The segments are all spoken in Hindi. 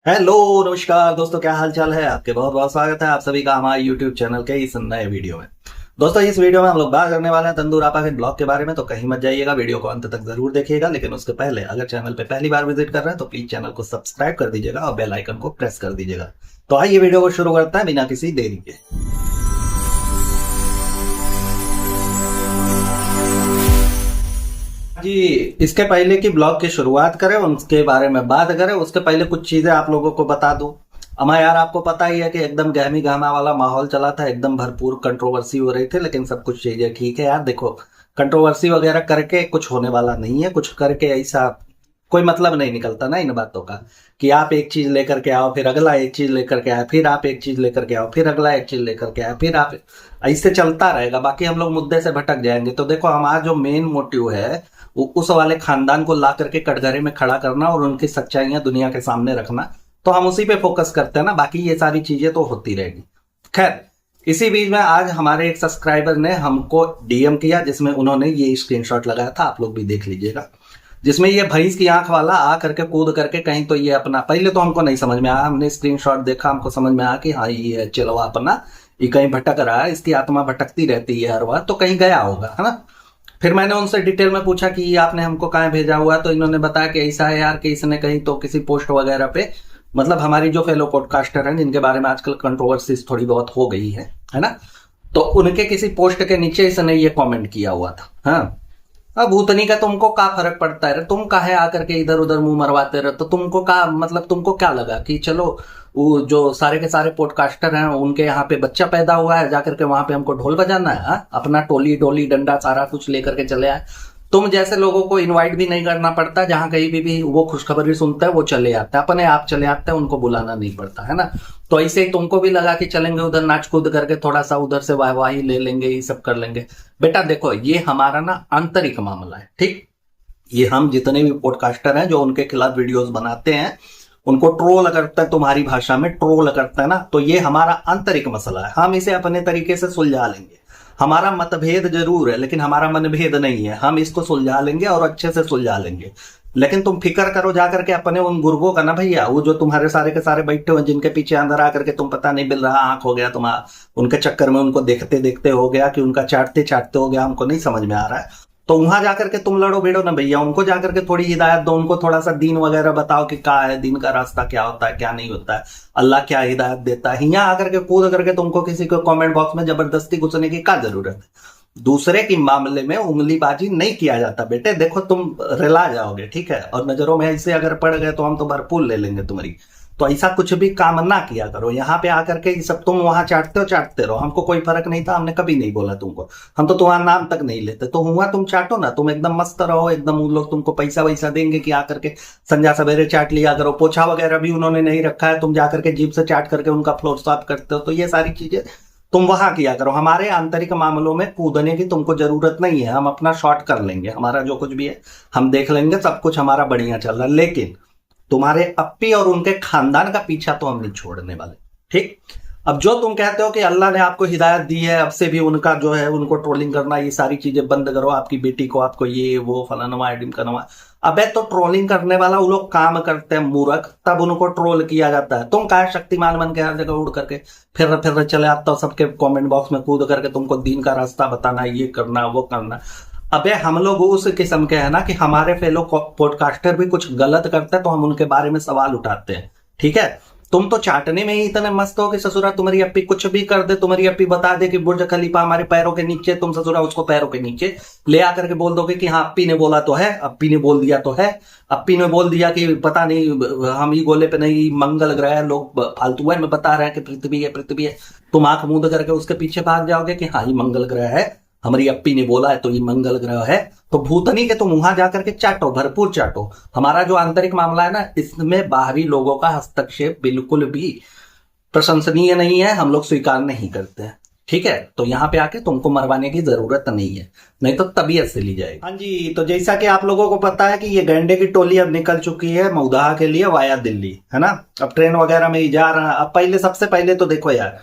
हेलो, नमस्कार दोस्तों, क्या हाल चाल है आपके। बहुत बहुत स्वागत है आप सभी का हमारे यूट्यूब चैनल के इस नए वीडियो में। दोस्तों, इस वीडियो में हम लोग बात करने वाले हैं तंदूर आपा के ब्लॉग के बारे में, तो कहीं मत जाइएगा, वीडियो को अंत तक जरूर देखिएगा। लेकिन उसके पहले अगर चैनल पे पहली बार विजिट कर रहे हैं तो प्लीज चैनल को सब्सक्राइब कर दीजिएगा और बेल आइकन को प्रेस कर दीजिएगा। तो आइए वीडियो को शुरू करते हैं बिना किसी देरी के। जी, इसके पहले की ब्लॉग की शुरुआत करें, उसके बारे में बात करें, उसके पहले कुछ चीजें आप लोगों को बता दूं। अमा यार, आपको पता ही है कि एकदम गहमी गहमा वाला माहौल चला था, एकदम भरपूर कंट्रोवर्सी हो रही थी। लेकिन सब कुछ चीजें ठीक है यार। देखो, कंट्रोवर्सी वगैरह करके कुछ होने वाला नहीं है। कुछ करके ऐसा कोई मतलब नहीं निकलता ना इन बातों का, कि आप एक चीज लेकर के आओ, फिर अगला एक चीज लेकर के आए, फिर आप एक चीज लेकर के आओ, फिर अगला एक चीज लेकर के आए, फिर आप, ऐसे चलता रहेगा। बाकी हम लोग मुद्दे से भटक जाएंगे। तो देखो, हमारा जो मेन मोटिव है वो उस वाले खानदान को ला करके कटघरे में खड़ा करना और उनकी सच्चाइयां दुनिया के सामने रखना। तो हम उसी पे फोकस करते हैं ना, बाकी ये सारी चीजें तो होती रहेगी। खैर, इसी बीच में आज हमारे एक सब्सक्राइबर ने हमको डीएम किया, जिसमें उन्होंने ये स्क्रीनशॉट लगाया था, आप लोग भी देख लीजिएगा। जिसमें ये भैंस की आंख वाला आ करके कूद करके कहीं, तो ये अपना, पहले तो हमको नहीं समझ में आया, हमने स्क्रीनशॉट देखा, हमको समझ में आया कि हाँ ये चलवा अपना, ये कहीं भटक रहा है, इसकी आत्मा भटकती रहती है हर बार, तो कहीं गया होगा, है ना। फिर मैंने उनसे डिटेल में पूछा कि ये आपने हमको कहाँ भेजा हुआ है, तो इन्होंने बताया कि ऐसा है यार कि इसने कहीं तो किसी पोस्ट वगैरह पे, मतलब हमारी जो फेलो पॉडकास्टर हैं जिनके बारे में आजकल कंट्रोवर्सीज थोड़ी बहुत हो गई है ना, तो उनके किसी पोस्ट के नीचे इसने ये कमेंट किया हुआ था। हाँ, अब भूतनी का तुमको क्या फर्क पड़ता है, तुम काहे आकर के इधर उधर मुंह मरवाते रहे, तो तुमको क्या मतलब, तुमको क्या लगा कि चलो वो जो सारे के सारे पॉडकास्टर हैं उनके यहाँ पे बच्चा पैदा हुआ है, जाकर के वहां पे हमको ढोल बजाना है। हाँ? अपना टोली डोली डंडा सारा कुछ लेकर के चले आए। तुम जैसे लोगों को इनवाइट भी नहीं करना पड़ता, जहां कहीं भी वो खुशखबरी सुनता है वो चले आते हैं, अपने आप चले आते हैं, उनको बुलाना नहीं पड़ता, है ना। तो ऐसे ही तुमको भी लगा कि चलेंगे उधर नाच कूद करके थोड़ा सा उधर से वाहवाही ले लेंगे, ये सब कर लेंगे। बेटा देखो, ये हमारा ना आंतरिक मामला है, ठीक। ये हम जितने भी पॉडकास्टर हैं जो उनके खिलाफ वीडियोस बनाते हैं, उनको ट्रोल करता है, तुम्हारी भाषा में ट्रोल करता है ना, तो ये हमारा आंतरिक मसला है। हम इसे अपने तरीके से सुलझा लेंगे। हमारा मतभेद जरूर है, लेकिन हमारा मनभेद नहीं है। हम इसको सुलझा लेंगे और अच्छे से सुलझा लेंगे। लेकिन तुम फिक्र करो जाकर के अपने उन गुर्गों का ना भैया, वो जो तुम्हारे सारे के सारे बैठे हुए, जिनके पीछे अंदर आकर के तुम पता नहीं बिल रहा आंख हो गया तुम्हारा, उनके चक्कर में उनको देखते देखते हो गया कि उनका चाटते चाटते हो गया, हमको नहीं समझ में आ रहा है। तो वहां जाकर के तुम लड़ो भिड़ो ना भैया, उनको जाकर के थोड़ी हिदायत दो, उनको थोड़ा सा दीन वगैरह बताओ कि क्या है दीन का रास्ता, क्या होता है क्या नहीं होता है, अल्लाह क्या हिदायत देता है। यहाँ आकर के कूद करके तुमको किसी को कमेंट बॉक्स में जबरदस्ती घुसने की क्या जरूरत है। दूसरे की मामले में उंगलीबाजी नहीं किया जाता बेटे। देखो, तुम रिला जाओगे, ठीक है, और नजरों में ऐसे अगर पड़ गए तो हम तो भरपूर ले लेंगे तुम्हारी। तो ऐसा कुछ भी काम ना किया करो। यहाँ पे आकर के ये सब तुम वहां चाटते रहो, हमको कोई फर्क नहीं था, हमने कभी नहीं बोला तुमको, हम तो तुम्हारा नाम तक नहीं लेते। तो हुआ तुम चाटो ना, तुम एकदम मस्त रहो, एकदम उन लोग तुमको पैसा वैसा देंगे कि आकर के संध्या सवेरे चाट लिया करो। पोछा वगैरह भी उन्होंने नहीं रखा है, तुम जाकर के जीभ से चाट करके उनका फ्लोर साफ करते हो। तो ये सारी चीजें तुम वहां किया करो। हमारे आंतरिक मामलों में कूदने की तुमको जरूरत नहीं है, हम अपना शॉर्ट कर लेंगे, हमारा जो कुछ भी है हम देख लेंगे, सब कुछ हमारा बढ़िया चल रहा है। लेकिन तुम्हारे अप्पी और उनके खानदान का पीछा तो हम नहीं छोड़ने वाले, ठीक। अब जो तुम कहते हो कि अल्लाह ने आपको हिदायत दी है, अब से भी उनका जो है उनको ट्रोलिंग करना, ये सारी चीजें बंद करो, आपकी बेटी को आपको ये वो फलाना ढिमकाना। अबे तो ट्रोलिंग करने वाला वो लोग काम करते हैं मूर्ख, तब उनको ट्रोल किया जाता है। तुम कहा शक्तिमान बन के हर जगह उड़ करके फिर चले आता हो, सबके कमेंट बॉक्स में कूद करके तुमको दीन का रास्ता बताना, ये करना वो करना। अबे हम लोग उस किस्म के हैं ना कि हमारे फेलो पॉडकास्टर भी कुछ गलत करते हैं तो हम उनके बारे में सवाल उठाते हैं, ठीक है। तुम तो चाटने में ही इतने मस्त हो कि ससुरा तुम्हारी अप्पी कुछ भी कर दे, तुम्हारी अप्पी बता दे कि बुर्ज खलीफा हमारे पैरों के नीचे, तुम ससुरा उसको पैरों के नीचे ले आकर के बोल दोगे कि हाँ अप्पी ने बोला तो है, अप्पी ने बोल दिया तो है, अप्पी ने बोल दिया कि पता नहीं हम ही गोले पे नहीं, मंगल ग्रह है, लोग फालतू में बता रहे हैं कि पृथ्वी है पृथ्वी है। तुम आंख मूंद करके उसके पीछे भाग जाओगे कि हाँ ये मंगल ग्रह है, हमारी अप्पी ने बोला है तो ये मंगल ग्रह है। तो भूतनी के तुम वहां जाकर के चाटो, भरपूर चाटो। हमारा जो आंतरिक मामला है ना, इसमें बाहरी लोगों का हस्तक्षेप बिल्कुल भी प्रशंसनीय नहीं है, हम लोग स्वीकार नहीं करते हैं, ठीक है। तो यहाँ पे आके तुमको मरवाने की जरूरत नहीं है, नहीं तो तबीयत से ली जाएगी। हाँ जी, तो जैसा कि आप लोगों को पता है कि ये गैंडे की टोली अब निकल चुकी है मऊदाह के लिए वाया दिल्ली, है ना। अब ट्रेन वगैरह में ही जा रहा है। अब पहले, सबसे पहले तो देखो यार,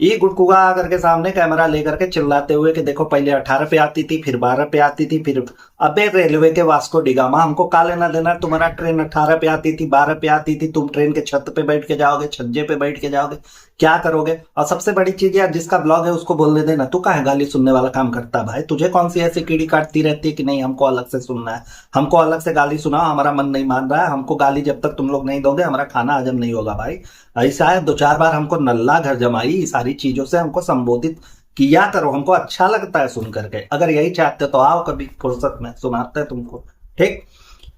ये गुटकुगा करके सामने कैमरा लेकर के चिल्लाते हुए कि देखो पहले 18 पे आती थी, फिर 12 पे आती थी, फिर अबे रेलवे के वास्को डिगामा, हमको का लेना देना? तुम्हारा ट्रेन 18 पे आती थी, 12 पे आती थी, तुम ट्रेन के छत पे बैठ के जाओगे, छज्जे पे बैठ के जाओगे, क्या करोगे? और सबसे बड़ी चीज यार, जिसका ब्लॉग है उसको बोलने देना, तू काहे गाली सुनने वाला काम करता है भाई? तुझे कौन सी ऐसी कीड़ी काटती रहती है कि नहीं हमको अलग से सुनना है, हमको अलग से गाली सुनाओ, हमारा मन नहीं मान रहा है, हमको गाली जब तक तुम लोग नहीं दोगे हमारा खाना हजम नहीं होगा भाई। ऐसा है, 2-4 बार हमको नल्ला घर जमाई सारी चीजों से हमको संबोधित किया करो, हमको अच्छा लगता है सुन करके। अगर यही चाहते तो आओ कभी फुर्सत में, सुनाते हैं तुमको, ठीक।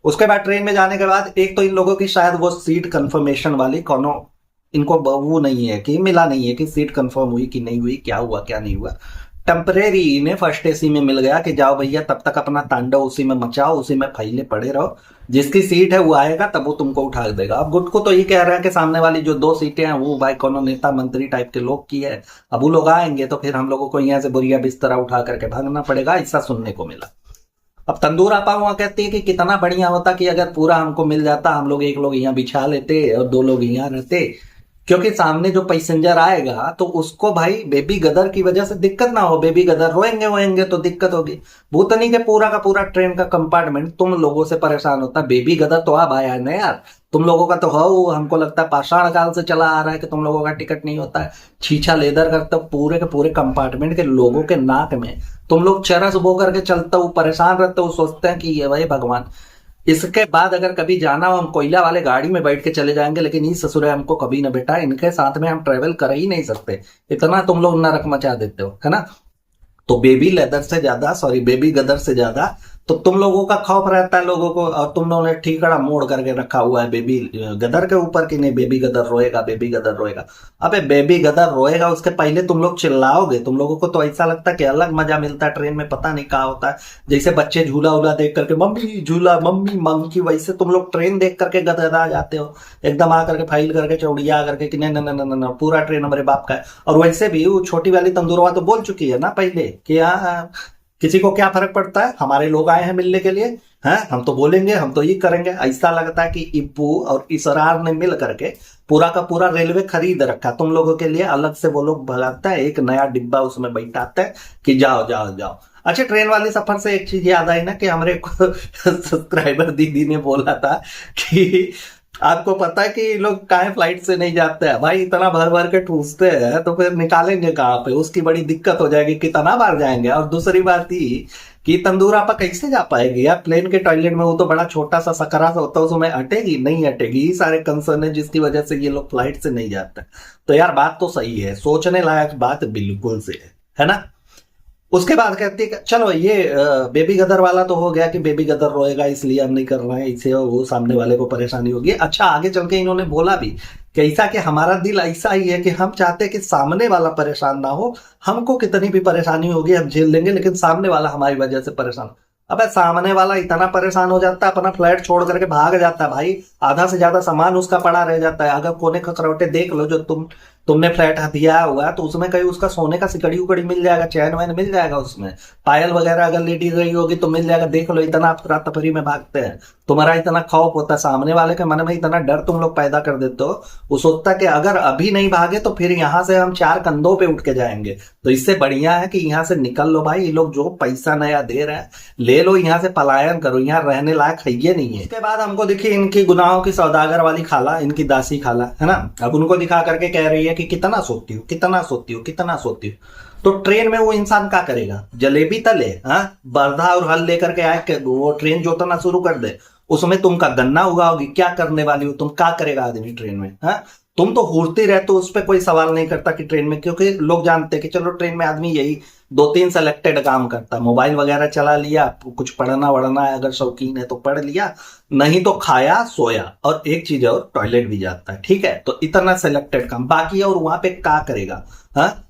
उसके बाद ट्रेन में जाने के बाद एक तो इन लोगों की शायद वो सीट कंफर्मेशन वाली कोनो इनको वो नहीं है कि मिला नहीं है कि सीट कंफर्म हुई कि नहीं हुई, क्या हुआ क्या नहीं हुआ। टेम्परेरी इन्हें फर्स्ट एसी में मिल गया कि जाओ भैया तब तक अपना तांडव उसी में मचाओ, उसी में फैले पड़े रहो, जिसकी सीट है वो आएगा तब वो तुमको उठा देगा। अब गुट को तो ये कह रहे हैं कि सामने वाली जो 2 सीटें हैं वो भाई कोनो नेता मंत्री टाइप के लोग की है, अब वो लोग आएंगे तो फिर हम लोगों को यहाँ से बोरिया बिस्तरा उठा करके भागना पड़ेगा, ऐसा सुनने को मिला। अब तंदूर आपा वहां कहती है कि कितना बढ़िया होता कि अगर पूरा हमको मिल जाता, हम लोग एक लोग यहाँ बिछा लेते और 2 लोग यहाँ रहते, क्योंकि सामने जो पैसेंजर आएगा तो उसको भाई बेबी गदर की वजह से दिक्कत ना हो, बेबी गदर रोएंगे तो दिक्कत होगी। भूतनी के पूरा का पूरा ट्रेन का कंपार्टमेंट तुम लोगों से परेशान होता, बेबी गदर तो अब आया ना यार, तुम लोगों का तो हो, हमको लगता है पाषाण काल से चला आ रहा है कि तुम लोगों का टिकट नहीं होता है, छीछा लेदर करते पूरे के पूरे कंपार्टमेंट के लोगों के नाक में तुम लोग चरस बो करके चलते हो, परेशान रहते हो, सोचते हैं कि ये भाई भगवान। इसके बाद अगर कभी जाना हो हम कोयला वाले गाड़ी में बैठ के चले जाएंगे, लेकिन इस ससुरे हमको कभी ना बेटा, इनके साथ में हम ट्रेवल कर ही नहीं सकते, इतना तुम लोग नरक मचा देते हो, है ना। तो बेबी लेदर से ज्यादा, सॉरी बेबी गदर से ज्यादा तो तुम लोगों का खौफ रहता है लोगों को, और तुम लोगों ने ठीकड़ा मोड़ करके रखा हुआ है बेबी गदर के ऊपर कि नहीं बेबी गदर रोएगा, बेबी गदर रोएगा। अबे बेबी गदर रोएगा उसके पहले तुम लोग चिल्लाओगे, तुम लोगों को तो ऐसा लगता है कि अलग मजा मिलता है ट्रेन में, पता नहीं क्या होता है, जैसे बच्चे झूला उला देख करके मम्मी झूला मम्मी मंकी, वैसे तुम लोग ट्रेन देख करके गदगदा जाते हो, एकदम आ करके फाइल करके चौड़िया करके कि नहीं नहीं नहीं नहीं पूरा ट्रेन हमारे बाप का है। और वैसे भी वो छोटी वाली तंदूरवा तो बोल चुकी है ना पहले कि हाँ किसी को क्या फर्क पड़ता है, हमारे लोग आए हैं मिलने के लिए, हैं हम तो बोलेंगे, हम तो ये करेंगे। ऐसा लगता है कि इब्बू और इसरार ने मिल करके पूरा का पूरा रेलवे खरीद रखा तुम लोगों के लिए, अलग से वो लोग भगाता है, एक नया डिब्बा उसमें बैठाते हैं कि जाओ जाओ जाओ। अच्छा, ट्रेन वाले सफर से एक चीज याद आई ना कि हमारे सब्सक्राइबर दीदी ने बोला था कि आपको पता है कि लोग काहे फ्लाइट से नहीं जाते हैं भाई, इतना भर भर के ठूसते हैं तो फिर निकालेंगे कहाँ पे, उसकी बड़ी दिक्कत हो जाएगी, कितना बार जाएंगे। और दूसरी बात ही कि तंदूर आपा कैसे जा पाएगी यार प्लेन के टॉयलेट में, वो तो बड़ा छोटा सा सकरा सा होता है, उसमें अटेगी नहीं अटेगी, ये सारे कंसर्न है जिसकी वजह से ये लोग फ्लाइट से नहीं जाते। तो यार बात तो सही है, सोचने लायक बात बिल्कुल से है ना। उसके बाद कहती है चलो ये बेबी गदर वाला तो हो गया कि बेबी गदर रोएगा इसलिए हम नहीं कर रहे हैं, इसे और वो सामने वाले को परेशानी होगी। अच्छा, आगे चल के इन्होंने बोला भी कैसा कि हमारा दिल ऐसा ही है कि हम चाहते हैं कि सामने वाला परेशान ना हो, हमको कितनी भी परेशानी होगी हम झेल लेंगे, लेकिन सामने वाला हमारी वजह से परेशान। अबे सामने वाला इतना परेशान हो जाता है अपना फ्लैट छोड़ करके भाग जाता है भाई, आधा से ज्यादा सामान उसका पड़ा रह जाता है। अगर कोने खकरौटे देख लो जो तुमने फ्लैट दिया हुआ है तो उसमें कहीं उसका सोने का सिकड़ी उकड़ी मिल जाएगा, चैन वैन मिल जाएगा, उसमें पायल वगैरह अगर लेडीज रही होगी तो मिल जाएगा। देख लो इतना आप तफरी में भागते हैं, तुम्हारा इतना खौफ होता है, सामने वाले के मन में इतना डर तुम लोग पैदा कर देते हो, वो सोचता है कि अगर अभी नहीं भागे तो फिर यहाँ से हम 4 कंधों पे उठ के जाएंगे। तो इससे बढ़िया है कि यहाँ से निकल लो भाई, ये लोग जो पैसा नया दे रहे हैं ले लो, यहाँ से पलायन करो, यहाँ रहने लायक है ये नहीं है। उसके बाद हमको दिखी इनकी गुनाहों की सौदागर वाली खाला, इनकी दासी खाला है ना। अब उनको दिखा करके कह रही है कि कितना सोती हो कितना सोती हो कितना सोती हो। तो ट्रेन में वो इंसान क्या करेगा, जलेबी तले बर्धा और हल लेकर के आए वो ट्रेन जोतना शुरू कर दे, उसमें तुम का गन्ना उगाओगी, क्या करने वाली हो तुम, क्या करेगा आदमी ट्रेन में। तुम तो हुड़ती रहते हो, उस पर कोई सवाल नहीं करता कि ट्रेन में, क्योंकि लोग जानते हैं कि चलो ट्रेन में आदमी यही 2-3 सेलेक्टेड काम करता है, मोबाइल वगैरह चला लिया, कुछ पढ़ना वढ़ना है अगर शौकीन है तो पढ़ लिया, नहीं तो खाया सोया, और एक चीज और टॉयलेट भी जाता है, ठीक है। तो इतना सेलेक्टेड काम बाकी है, और वहां पे क्या करेगा।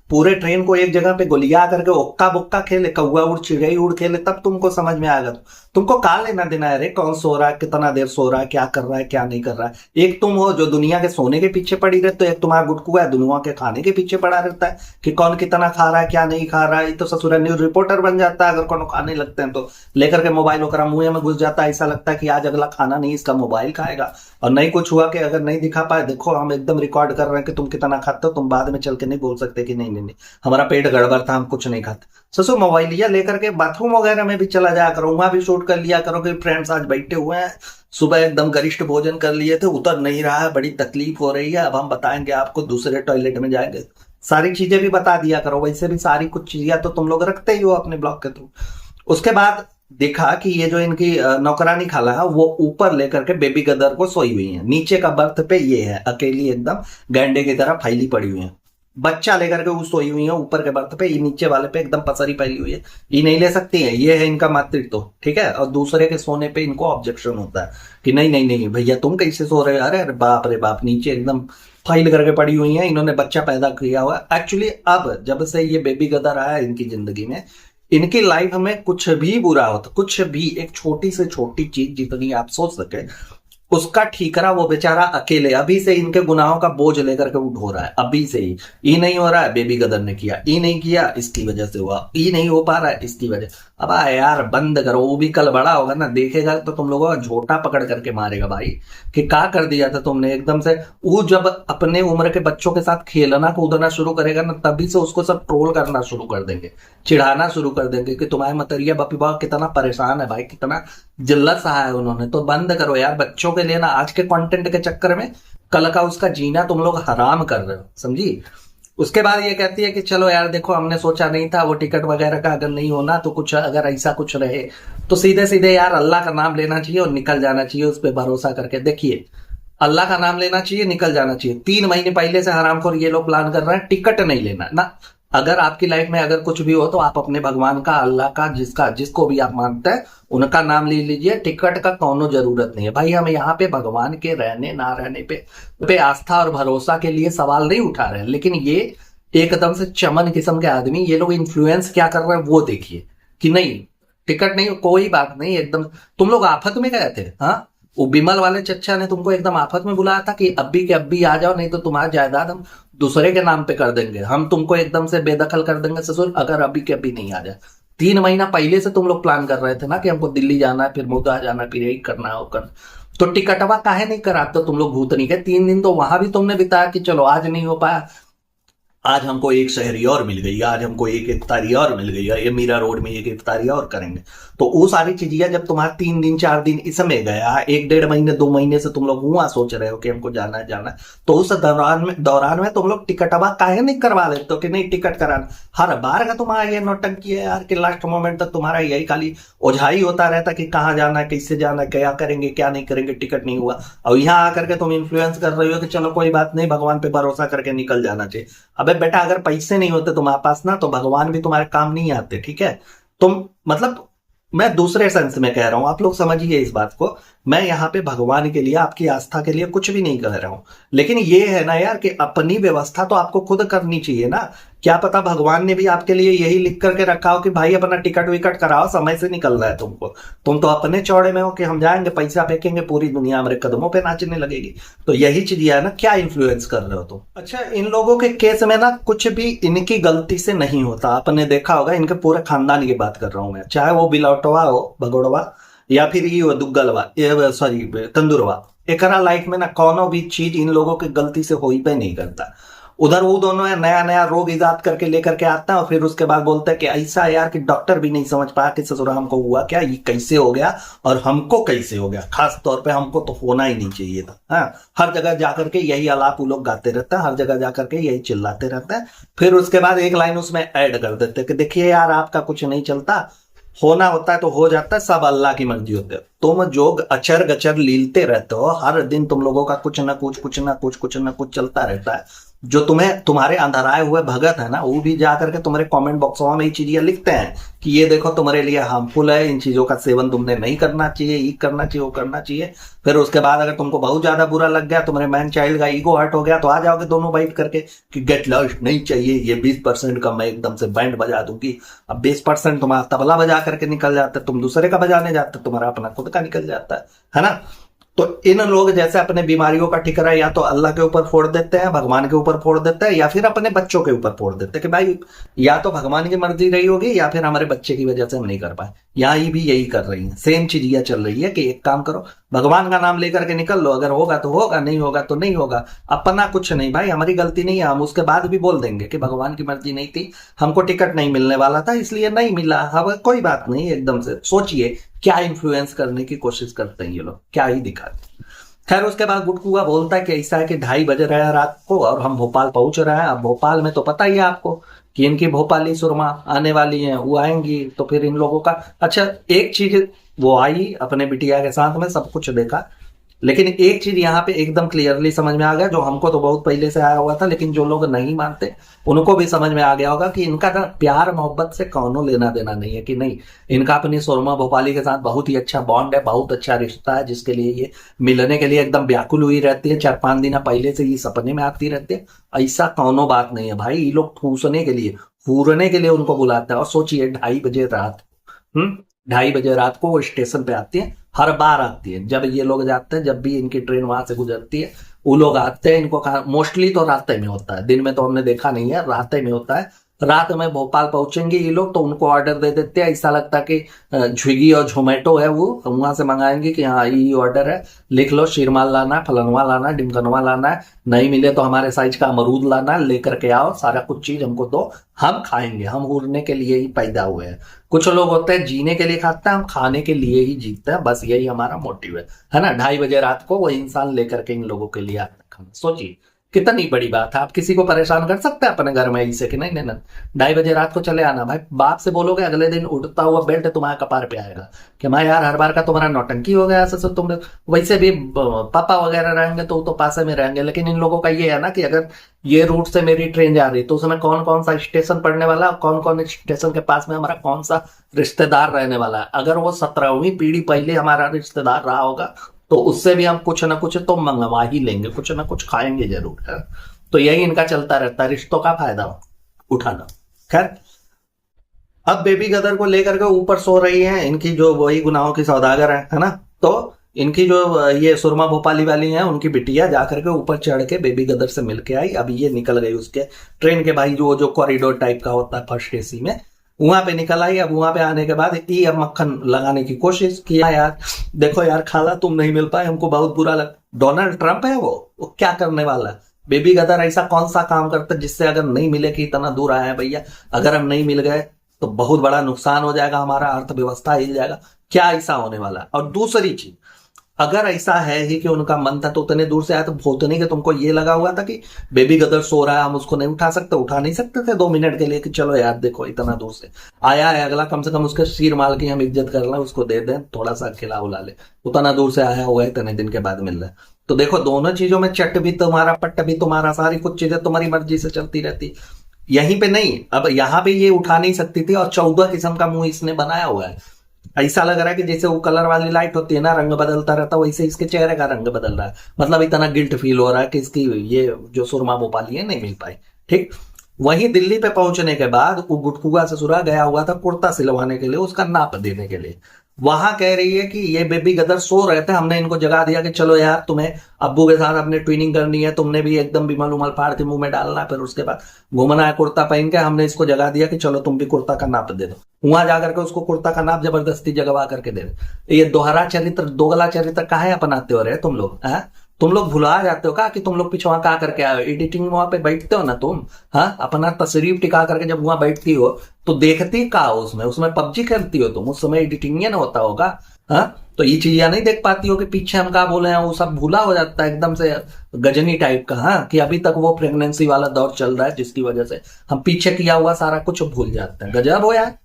पूरे ट्रेन को एक जगह पे गोलिया करके ओक्का बुक्का खेले, कौआ उड़ चिड़ई उड़ खेले, तब तुमको समझ में आएगा। तुमको का लेना देना है रे, कौन सो रहा है, कितना देर सो रहा है, क्या कर रहा है क्या नहीं कर रहा है। एक तुम हो जो दुनिया के सोने के पीछे पड़ी रहते हो, एक तुम्हारा गुटकुआ है दुनिया के खाने के पीछे पड़ा रहता है कि कौन कितना खा रहा है क्या नहीं खा रहा है, भाई तो ससुरा न्यूज रिपोर्टर बन जाता है, अगर कोनो खाने लगते हैं तो लेकर के मोबाइल वगैरह मुंह में घुस जाता है, ऐसा लगता है कि आज अगला खाना नहीं इसका मोबाइल खाएगा। और नहीं कुछ हुआ कि अगर नहीं दिखा पाए, देखो हम एकदम रिकॉर्ड कर रहे हैं कि तुम कितना खाते हो, तुम बाद में चल के नहीं बोल सकते कि नहीं नहीं नहीं हमारा पेट गड़बड़ था, हम कुछ नहीं खाते। ससुर मोबाइलिया लेकर के बाथरूम वगैरह में भी चला जाया करो, वहां भी शूट कर लिया करो कि फ्रेंड्स आज बैठे हुए हैं, सुबह एकदम गरिष्ठ भोजन कर लिए थे, उतर नहीं रहा है, बड़ी तकलीफ हो रही है, अब हम बताएंगे आपको, दूसरे टॉयलेट में जाएंगे, सारी चीजें भी बता दिया करो। वैसे भी सारी कुछ चीजें तो तुम लोग रखते ही हो अपने ब्लॉग के थ्रू। उसके बाद देखा कि ये जो इनकी नौकरानी खाला है वो ऊपर लेकर के बेबी गदर को सोई हुई है, नीचे का बर्थ पे ये है अकेली एकदम गैंडे की तरह फैली पड़ी हुई है, बच्चा लेकर के वो सोई हुई है ऊपर के बर्थ पे, ये नीचे वाले पे एकदम पसरी फैली हुई है, ये नहीं ले सकती है, ये है इनका मातृत्व, ठीक है। और दूसरे के सोने पे इनको ऑब्जेक्शन होता है कि नहीं नहीं नहीं भैया तुम कैसे सो रहे हो, अरे बाप रे बाप, नीचे एकदम फाइल करके पड़ी हुई है, इन्होंने बच्चा पैदा किया हुआ। एक्चुअली अब जब से ये बेबी गदर आया इनकी जिंदगी में, इनकी लाइफ में कुछ भी बुरा होता, कुछ भी एक छोटी से छोटी चीज जितनी आप सोच सके उसका ठीकरा वो बेचारा अकेले अभी से इनके गुनाहों का बोझ लेकर के उठ हो रहा है, अभी से ही। ये नहीं हो रहा है बेबी गदर ने किया, ये नहीं किया इसकी वजह से हुआ, ये नहीं हो पा रहा है इसकी वजह। अब यार बंद करो, वो भी कल बड़ा होगा ना, देखेगा तो तुम लोगों का झोटा पकड़ करके मारेगा भाई कि क्या कर दिया था तुमने एकदम से। वो जब अपने उम्र के बच्चों के साथ खेलना कूदना शुरू करेगा ना, तभी से उसको सब ट्रोल करना शुरू कर देंगे, चिढ़ाना शुरू कर देंगे कि तुम्हारे मतरिया बपी बाबा कितना परेशान है भाई, कितना जिल्लत सहा है उन्होंने। तो बंद करो यार बच्चों के लिए ना, आज के कंटेंट के चक्कर में कल का उसका जीना तुम लोग हराम कर रहे हो, समझी। उसके बाद ये कहती है कि चलो यार देखो हमने सोचा नहीं था वो टिकट वगैरह का अगर नहीं होना तो कुछ अगर ऐसा कुछ रहे तो सीधे सीधे यार अल्लाह का नाम लेना चाहिए और निकल जाना चाहिए, उस पर भरोसा करके। देखिए अल्लाह का नाम लेना चाहिए, निकल जाना चाहिए। 3 महीने पहले से हरामखोर ये लोग प्लान कर रहे हैं टिकट नहीं लेना ना। अगर आपकी लाइफ में अगर कुछ भी हो तो आप अपने भगवान का, अल्लाह का, जिसको भी आप मानते हैं उनका नाम ले लीजिए, टिकट का कोनो जरूरत नहीं है भाई। हम यहाँ पे भगवान के रहने ना रहने पे आस्था और भरोसा के लिए सवाल नहीं उठा रहे हैं, लेकिन ये एकदम से चमन किस्म के आदमी, ये लोग इन्फ्लुएंस क्या कर रहे हैं वो देखिए कि नहीं टिकट नहीं, कोई बात नहीं, एकदम तुम लोग आफत में गए थे। हाँ वो बिमल वाले चच्चा ने तुमको एकदम आफत में बुलाया था कि अभी के अभी आ जाओ, नहीं तो तुम्हारा जायदाद हम दूसरे के नाम पे कर देंगे, हम तुमको एकदम से बेदखल कर देंगे ससुर, अगर अभी के अभी नहीं आ जाए। 3 महीना पहले से तुम लोग प्लान कर रहे थे ना कि हमको दिल्ली जाना है, फिर मुद्दा जाना है, फिर यही करना है वो करना। तो टिकटवा काहे नहीं कराते तुम लोग भूतनी के? 3 दिन तो वहां भी तुमने बिताया कि चलो आज नहीं हो पाया, आज हमको एक शहरी और मिल गई, आज हमको एक इफ्तारी और मिल गई, ये मीरा रोड में एक इफ्तारी और करेंगे। तो वो सारी चीजें जब तुम्हारा 3 दिन 4 दिन इसमें गया, 1-1.5 महीने 2 महीने से तुम लोग वहां सोच रहे हो कि हमको जाना है जाना है, तो उस दौरान में तुम लोग टिकटवा काहे नहीं करवा लेते हो कि नहीं टिकट कराना। हर बार का तुम्हारा ये नौटंकी है यार कि लास्ट मोमेंट तक तुम्हारा यही खाली ओझाई होता रहता कि कहाँ जाना है, कैसे जाना है, क्या करेंगे क्या नहीं करेंगे, टिकट नहीं हुआ। और यहाँ आकर के तुम इन्फ्लुएंस कर रहे हो कि चलो कोई बात नहीं, भगवान पे भरोसा करके निकल जाना चाहिए। अबे बेटा अगर पैसे नहीं होते तुम्हारे पास ना तो भगवान भी तुम्हारे काम नहीं आते, ठीक है। तुम मतलब मैं दूसरे सेंस में कह रहा हूं, आप लोग समझिए इस बात को। मैं यहाँ पे भगवान के लिए, आपकी आस्था के लिए कुछ भी नहीं कह रहा हूं, लेकिन ये है ना यार कि अपनी व्यवस्था तो आपको खुद करनी चाहिए ना। क्या पता भगवान ने भी आपके लिए यही लिख करके रखा हो कि भाई अपना टिकट विकट कराओ, समय से निकल रहा है तुमको। तुम तो अपने चौड़े में हो कि हम जाएंगे, पैसा फेंकेंगे, पूरी दुनिया हमारे कदमों पे नाचने लगेगी। तो यही चीज है ना, क्या इन्फ्लुएंस कर रहे हो तुम। अच्छा इन लोगों के केस में ना कुछ भी इनकी गलती से नहीं होता, आपने देखा होगा, इनके पूरे खानदान की बात कर रहा हूं मैं, चाहे वो बिलौटवा हो, भगोड़वा, या फिर ये दुग्गलवा, सॉरी तंदुरवा, एकरा लाइफ में ना कोनो भी चीज इन लोगों की गलती से हो ही पे नहीं करता। उधर वो दोनों है नया नया रोग इजाद करके लेकर के आता है और फिर उसके बाद बोलता है कि ऐसा यार कि डॉक्टर भी नहीं समझ पाया कि ससुरा हमको हुआ क्या, ये कैसे हो गया और हमको कैसे हो गया, खास तौर पे हमको तो होना ही नहीं चाहिए था। हाँ हर जगह जाकर के यही आलाप वो लोग गाते रहते हैं, हर जगह जाकर के यही चिल्लाते रहते हैं। फिर उसके बाद एक लाइन उसमें ऐड कर देते हैं कि देखिए यार आपका कुछ नहीं चलता, होना होता है तो हो जाता है, सब अल्लाह की मर्जी होती है। तुम जो अचर गचर लीलते रहते हो, हर दिन तुम लोगों का कुछ ना कुछ चलता रहता है। जो तुम्हारे अंधराए हुए भगत है ना, वो भी जाकर के तुम्हारे कमेंट बॉक्सों में ये चीजें लिखते हैं कि ये देखो तुम्हारे लिए हार्मफुल है, इन चीजों का सेवन तुमने नहीं करना चाहिए, ये करना चाहिए वो करना चाहिए। फिर उसके बाद अगर तुमको बहुत ज्यादा बुरा लग गया, तुम्हारे मैन चाइल्ड का ईगो हर्ट हो गया, तो आ जाओगे दोनों बैठ करके कि गेट लॉस्ट नहीं चाहिए, ये 20% का मैं एकदम से बैंड बजा दूंगी। अब 20% तुम्हारा तबला बजा करके निकल जाता है, तुम दूसरे का बजाने जाते, तुम्हारा अपना खुद का निकल जाता है ना। तो इन लोग जैसे अपने बीमारियों का ठिकरा या तो अल्लाह के ऊपर फोड़ देते हैं, भगवान के ऊपर फोड़ देते हैं, या फिर अपने बच्चों के ऊपर फोड़ देते हैं कि भाई या तो भगवान की मर्जी रही होगी या फिर हमारे बच्चे की वजह से हम नहीं कर पाए। यहाँ ही भी यही कर रही है, सेम चीज यह चल रही है कि एक काम करो, भगवान का नाम लेकर के निकल लो, अगर होगा तो होगा, नहीं होगा तो नहीं होगा। अपना कुछ नहीं भाई, हमारी गलती नहीं है, हम उसके बाद भी बोल देंगे कि भगवान की मर्जी नहीं थी, हमको टिकट नहीं मिलने वाला था इसलिए नहीं मिला। अब कोई बात नहीं, एकदम से सोचिए क्या इन्फ्लुएंस करने की कोशिश करते हैं ये लोग, क्या ही दिखाते। खैर उसके बाद गुटकुआ बोलता है कि ऐसा है कि 2:30 बज रहे हैं रात को और हम भोपाल पहुंच रहे हैं। अब भोपाल में तो पता ही है आपको कि इनकी भोपाली सुरमा आने वाली हैं, वो आएंगी तो फिर इन लोगों का। अच्छा एक चीज, वो आई अपने बिटिया के साथ में, सब कुछ देखा, लेकिन एक चीज यहाँ पे एकदम क्लियरली समझ में आ गया, जो हमको तो बहुत पहले से आया हुआ था, लेकिन जो लोग नहीं मानते उनको भी समझ में आ गया होगा कि इनका ना प्यार मोहब्बत से कौनों लेना देना नहीं है, कि नहीं इनका अपनी सुरमा भोपाली के साथ बहुत ही अच्छा बॉन्ड है, बहुत अच्छा रिश्ता है, जिसके लिए ये मिलने के लिए एकदम व्याकुल हुई रहती है। 4-5 दिन पहले से ये सपने में आती रहती है। ऐसा कौनों बात नहीं है भाई, ये लोग ठूसने के लिए, फूरने के लिए उनको बुलाते हैं। और सोचिए 2:30 बजे रात, 2:30 बजे रात को वो स्टेशन पे आती है, हर बार आती है जब ये लोग जाते हैं, जब भी इनकी ट्रेन वहां से गुजरती है वो लोग आते हैं। इनको मोस्टली तो रास्ते में होता है, दिन में तो हमने देखा नहीं है, रास्ते में होता है। रात में भोपाल पहुंचेंगे ये लोग तो उनको ऑर्डर दे देते हैं, ऐसा लगता है कि स्विगी और जोमेटो है, वो वहां से मंगाएंगे कि हाँ ये ऑर्डर है, लिख लो, शीरमाल लाना है, फलनवा लाना है, डिमकनवा लाना है, नहीं मिले तो हमारे साइज का अमरूद लाना है, लेकर के आओ, सारा कुछ चीज हमको दो, हम खाएंगे, हम उड़ने के लिए ही पैदा हुए हैं। कुछ लोग होते हैं जीने के लिए खाते हैं, हम खाने के लिए ही जीते हैं, बस यही हमारा मोटिव है ना। 2:30 बजे रात को वो इंसान लेकर के इन लोगों के लिए आता है। सोचिए कितनी बड़ी बात है। आप किसी को परेशान कर सकते हैं अपने घर में ऐसे कि नहीं नहीं नहीं 2:30 बजे रात को चले आना। भाई बाप से बोलोगे अगले दिन उठता हुआ बेल्ट तुम्हारे कपार पे आएगा कि मैं यार हर बार का तुम्हारा नौटंकी हो गया ऐसे। तुम वैसे भी पापा वगैरह रहेंगे तो पास में रहेंगे, लेकिन इन लोगों का ये है ना कि अगर ये रूट से मेरी ट्रेन जा रही तो उसमें कौन कौन सा स्टेशन पड़ने वाला, कौन कौन स्टेशन के पास में हमारा कौन सा रिश्तेदार रहने वाला है। अगर वो 17वीं पीढ़ी पहले हमारा रिश्तेदार रहा होगा तो उससे भी हम कुछ ना कुछ तो मंगवा ही लेंगे, कुछ ना कुछ खाएंगे जरूर है। तो यही इनका चलता रहता है, रिश्तों का फायदा उठाना। खैर अब बेबी गदर को लेकर के ऊपर सो रही है इनकी जो वही गुनाहों की सौदागर है ना। तो इनकी जो ये सुरमा भोपाली वाली है उनकी बिटिया जाकर के ऊपर चढ़ के बेबी गदर से मिल के आई। अब ये निकल गई उसके ट्रेन के भाई जो कॉरिडोर टाइप का होता है फर्स्ट एसी में, वहां पे निकल आई। अब वहां पे आने के बाद ये अब मक्खन लगाने की कोशिश किया, यार देखो यार खाला तुम नहीं मिल पाए, हमको बहुत बुरा लगा। डोनाल्ड ट्रंप है वो क्या करने वाला है। बेबी गदर ऐसा कौन सा काम करता है जिससे अगर नहीं मिले कि इतना दूर आए हैं भैया, अगर हम नहीं मिल गए तो बहुत बड़ा नुकसान हो जाएगा, हमारा अर्थव्यवस्था हिल जाएगा, क्या ऐसा होने वाला है। और दूसरी चीज, अगर ऐसा है ही कि उनका मन था तो उतने दूर से आया तो भूतनी के तुमको ये लगा हुआ था कि बेबी गदर सो रहा है, हम उसको नहीं उठा नहीं सकते थे 2 मिनट के लिए कि चलो यार देखो इतना दूर से आया है अगला, कम से कम उसके शीर माल की हम इज्जत कर लें, उसको दे दें, थोड़ा सा खिला उला ले, उतना दूर से आया हुआ है इतने दिन के बाद मिल रहा है। तो देखो दोनों चीजों में चट भी तुम्हारा पट्ट भी तुम्हारा, सारी कुछ चीजें तुम्हारी मर्जी से चलती रहती। यहीं पे नहीं, अब यहाँ पे ये उठा नहीं सकती थी और 14 किस्म का मुंह इसने बनाया हुआ है। ऐसा लग रहा है कि जैसे वो कलर वाली लाइट होती है ना, रंग बदलता रहता है, वैसे इसके चेहरे का रंग बदल रहा है। मतलब इतना गिल्ट फील हो रहा है कि इसकी ये जो सुरमा भोपाली है नहीं मिल पाई। ठीक वहीं दिल्ली पे पहुंचने के बाद वो गुटकुआ ससुरा गया हुआ था कुर्ता सिलवाने के लिए, उसका नाप देने के लिए। वहां कह रही है कि ये बेबी गदर सो रहे थे, हमने इनको जगा दिया कि चलो यार तुम्हें अब्बू के साथ अपने ट्विनिंग करनी है, तुमने भी एकदम बिमल उमल फाड़ के मुंह में डालना है, फिर उसके बाद घूमना है कुर्ता पहन के। हमने इसको जगा दिया कि चलो तुम भी कुर्ता का नाप दे दो। वहां जाकर के उसको कुर्ता का नाप जबरदस्ती जगवा करके दे दो। ये दोहरा चरित्र, दोगला चरित्र काहे अपनाते हो रहे तुम लोग हैं? तुम लोग भुला जाते हो का कि तुम लोग पिछवा का करके आए हो। एडिटिंग वहां पे बैठते हो ना तुम, हाँ अपना तशरीफ टिका करके जब वहां बैठती हो तो देखती का हो उसमें पबजी खेलती हो तुम, उस समय एडिटिंग ना होता होगा। हाँ तो ये चीजें नहीं देख पाती हो कि पीछे हम क्या बोले हैं, वो सब भूला हो जाता है एकदम से गजनी टाइप का। हाँ कि अभी तक वो प्रेगनेंसी वाला दौर चल रहा है जिसकी वजह से हम पीछे किया हुआ सारा कुछ भूल जाते हैं। गजब हो यार।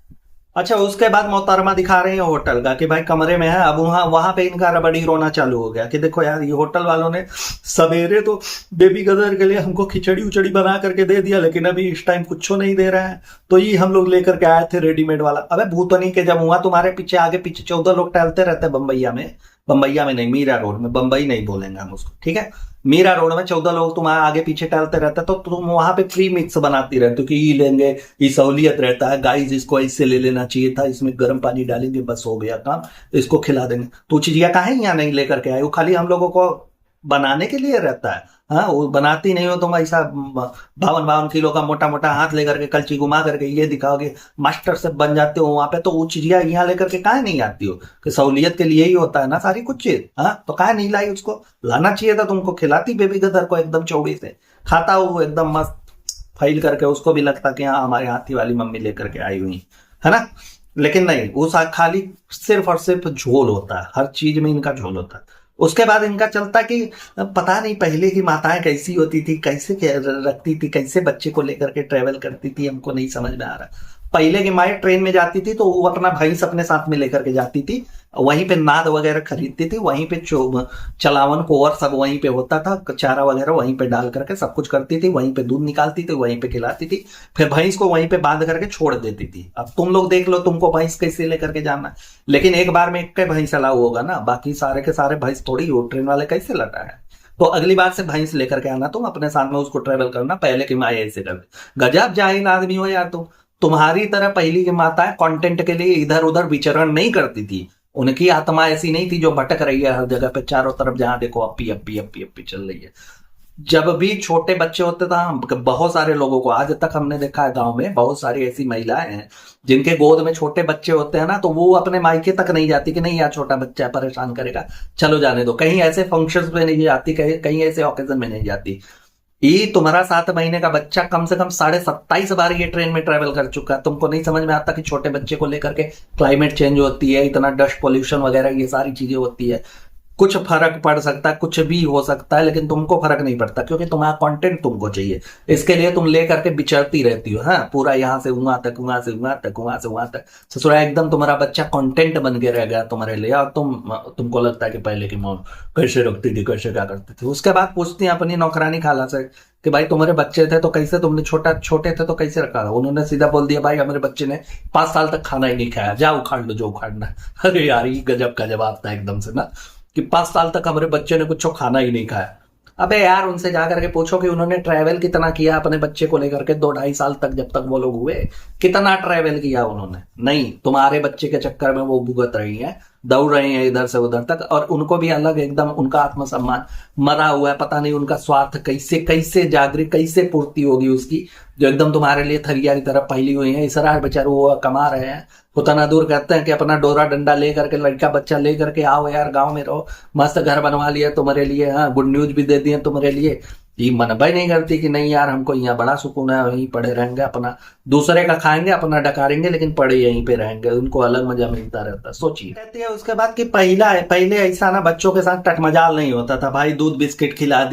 अच्छा उसके बाद मोहतरमा दिखा रहे हैं होटल का कि भाई कमरे में है। अब वहां पे इनका रबड़ी रोना चालू हो गया कि देखो यार ये होटल वालों ने सवेरे तो बेबी गदर के लिए हमको खिचड़ी उचड़ी बना करके दे दिया, लेकिन अभी इस टाइम कुछ नहीं दे रहा है। तो ये हम लोग लेकर के आए थे रेडीमेड वाला। अबे भूतनी के जब हुआ तुम्हारे पीछे आगे पीछे 14 लोग टहलते रहते हैं बम्बैया में, बम्बैया में नहीं, मीरा रोड में, बम्बई नहीं बोलेंगे हम उसको, ठीक है। मीरा रोड में 14 लोग तुम्हारे आगे पीछे टहलते रहते, तो तुम वहां पे प्री मिक्स बनाती रहती हो कि ये लेंगे, ये सहूलियत रहता है, गाइस इसको ऐसे ले लेना चाहिए था, इसमें गर्म पानी डालेंगे बस हो गया काम, इसको खिला देंगे। तो चीजिया काहे यहाँ नहीं लेकर के आए, वो खाली हम लोगों को बनाने के लिए रहता है। हाँ, वो बनाती नहीं हो तुम ऐसा 52-52 किलो का मोटा मोटा हाथ लेकर के कलची घुमा करके ये दिखाओगे मास्टर से बन जाते हो वहां पे, तो वो चीजिया यहाँ लेकर के काहे नहीं आती हो कि सहूलियत के लिए ही होता है ना सारी कुछ चीज। हाँ, तो काहे नहीं लाई, उसको लाना चाहिए था तुमको, खिलाती बेबी गदर को एकदम चौड़ी से, खाता वो एकदम मस्त फाइल करके, उसको भी लगता कि हाँ हमारे हाथी वाली मम्मी लेकर के आई हुई है ना। लेकिन नहीं, वो खाली सिर्फ और सिर्फ झोल होता है, हर चीज में इनका झोल होता है। उसके बाद इनका चलता कि पता नहीं पहले की माताएं कैसी होती थी, कैसे रखती थी, कैसे बच्चे को लेकर के ट्रेवल करती थी, हमको नहीं समझ में आ रहा। पहले की माएँ ट्रेन में जाती थी तो वो अपना भैंस अपने साथ में लेकर के जाती थी, वहीं पे नाद वगैरह खरीदती थी, वहीं पे चलावन कोवर सब वहीं पे होता था, चारा वगैरह वहीं पे डाल करके सब कुछ करती थी, वहीं पे दूध निकालती थी, वहीं पे खिलाती थी, फिर भैंस को वहीं पे बांध करके छोड़ देती थी। अब तुम लोग देख लो तुमको भैंस कैसे लेकर के जाना, लेकिन एक बार में एक भैंस अलाउ होगा ना, बाकी सारे के सारे भैंस थोड़ी हो, ट्रेन वाले कैसे लटा है। तो अगली बार से भैंस लेकर के आना तुम अपने साथ में, उसको ट्रेवल करना, पहले की माए ऐसे करते। गजब जाहिल आदमी हो यार तुम। तुम्हारी तरह पहली की माताएं कंटेंट के लिए इधर उधर विचरण नहीं करती थी, उनकी आत्मा ऐसी नहीं थी जो भटक रही है हर जगह पे, चारों तरफ जहां देखो अप्पी अप्पी अप्पी अप्पी चल रही है। जब भी छोटे बच्चे होते थे, बहुत सारे लोगों को आज तक हमने देखा है गांव में, बहुत सारी ऐसी महिलाएं हैं जिनके गोद में छोटे बच्चे होते हैं ना, तो वो अपने मायके तक नहीं जाती कि नहीं यार छोटा बच्चा है परेशान करेगा, चलो जाने दो। कहीं ऐसे फंक्शंस में नहीं जाती, कहीं ऐसे ओकेजन में नहीं जाती। ये तुम्हारा 7 महीने का बच्चा कम से कम 27.5 बार ये ट्रेन में ट्रेवल कर चुका है, तुमको नहीं समझ में आता कि छोटे बच्चे को लेकर के क्लाइमेट चेंज होती है, इतना डस्ट पोल्यूशन वगैरह ये सारी चीजें होती है, कुछ फर्क पड़ सकता है, कुछ भी हो सकता है, लेकिन तुमको फर्क नहीं पड़ता क्योंकि तुम्हारा कंटेंट तुमको चाहिए, इसके लिए तुम ले करके बिचरती रहती हो। हाँ, पूरा यहाँ से वहां तक, वहां से वहां तक, वहां से वहां तक, ससुरा एकदम तुम्हारा बच्चा कंटेंट बन के रह गया तुम्हारे लिए, और तुमको लगता है कि पहले की मौन कैसे रखती थी, कैसे क्या करती थी। उसके बाद पूछती है अपनी नौकरानी खाला से कि भाई तुम्हारे बच्चे थे तो कैसे, तुमने छोटे थे तो कैसे रखा। उन्होंने सीधा बोल दिया भाई हमारे बच्चे ने 5 साल तक खाना ही नहीं खाया, जा उखाड़ लो जो उखाड़ना। अरे यार ये गजब का जवाब था एकदम से ना, कि 5 साल तक हमारे बच्चे ने कुछ खाना ही नहीं खाया। अबे यार उनसे जाकर के पूछो कि उन्होंने ट्रैवल कितना किया अपने बच्चे को लेकर के 2-2.5 साल तक, जब तक वो लोग हुए, कितना ट्रैवल किया उन्होंने। नहीं, तुम्हारे बच्चे के चक्कर में वो भुगत रही हैं, दौड़ रही हैं इधर से उधर तक, और उनको भी अलग एकदम उनका आत्मसम्मान मरा हुआ है। पता नहीं उनका स्वार्थ कैसे कैसे जागृत, कैसे पूर्ति होगी उसकी, जो एकदम तुम्हारे लिए थरिया की तरफ फैली हुई है। इसरार बेचारे वो कमा रहे हैं, उतना दूर कहते हैं कि अपना डोरा डंडा लेकर के, लड़का बच्चा लेकर के आओ यार गांव में रहो, मस्त घर बनवा लिया तुम्हारे लिए, हाँ गुड न्यूज भी दे दिए तुम्हारे लिए। ये मनबा ही नहीं करती कि नहीं यार हमको यहाँ बड़ा सुकून है, वहीं पड़े रहेंगे, अपना दूसरे का खाएंगे, अपना डकारेंगे, लेकिन पड़े यहीं पे रहेंगे, उनको अलग मजा मिलता रहता। सोचिए। कहती है उसके बाद कि पहले ऐसा ना बच्चों के साथ टटमजाल नहीं होता था भाई, दूध बिस्किट खिला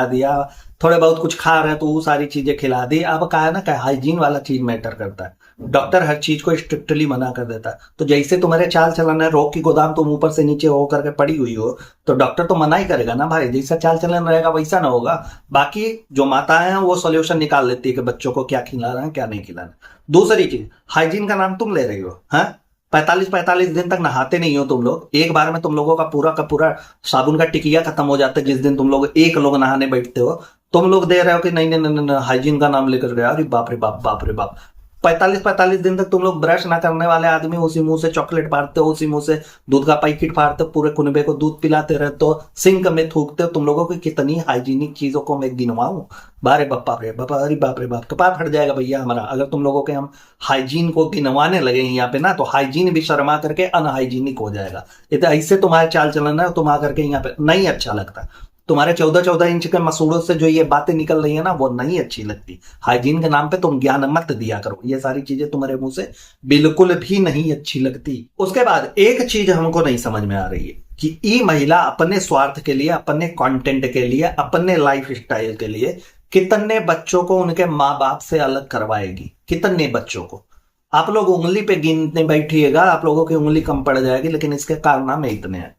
दिया, थोड़े बहुत कुछ खा रहे हैं तो वो सारी चीजें खिला दी। अब कहा है ना कि हाइजीन वाला चीज मैटर करता है, डॉक्टर हर चीज को स्ट्रिक्टली मना कर देता है। तो जैसे तुम्हारे चाल चलन है, रोग की गोदाम तुम ऊपर से नीचे हो करके पड़ी हुई हो, तो डॉक्टर तो मना ही करेगा ना भाई, जैसा चाल चलन रहेगा वैसा ना होगा। बाकी जो माताएं हैं वो सोल्यूशन निकाल लेती है कि बच्चों को क्या खिलाना है क्या नहीं खिलाना। दूसरी चीज, हाइजीन का नाम तुम ले रही हो, हाँ 45 दिन तक नहाते नहीं हो तुम लोग, एक बार में तुम लोगों का पूरा साबुन का टिकिया खत्म हो जाता है जिस दिन तुम लोग एक लोग नहाने बैठते हो। तुम लोग दे रहे हो कि नहीं नहीं नहीं नहीं हाइजीन का नाम लेकर गया, अरे बाप रे बाप, बाप रे बाप। 45 दिन तक तुम लोग ब्रश ना करने वाले आदमी उसी मुंह से चॉकलेट फाड़ते हो, उसी मुंह से दूध का पैकेट फाड़ते हो, पूरे कुनबे को दूध पिलाते रहते हो, सिंक में थूकते हो। तुम लोगों की कितनी हाइजीनिक चीजों को मैं गिनवाऊं, बारे बापा रे बापा, अरे बाप रे बाप, कपार फट जाएगा भैया हमारा अगर तुम लोगों के हम हाइजीन को गिनवाने लगे यहाँ पे ना, तो हाइजीन भी शर्मा करके अनहाइजीनिक हो जाएगा। ये तो ऐसे तुम्हारे चाल चलन है, तुम आकर के यहाँ पे नहीं अच्छा लगता। तुम्हारे 14-14 इंच के मसूड़ों से जो ये बातें निकल रही है ना, वो नहीं अच्छी लगती। हाइजीन के नाम पे तुम ज्ञान मत दिया करो, ये सारी चीजें तुम्हारे मुंह से बिल्कुल भी नहीं अच्छी लगती। उसके बाद एक चीज हमको नहीं समझ में आ रही है कि ये महिला अपने स्वार्थ के लिए, अपने कंटेंट के लिए, अपने लाइफ स्टाइल के लिए कितने बच्चों को उनके माँ बाप से अलग करवाएगी, कितने बच्चों को। आप लोग उंगली पे गिनने बैठिएगा, आप लोगों की उंगली कम पड़ जाएगी, लेकिन इसके कारनामे इतने हैं।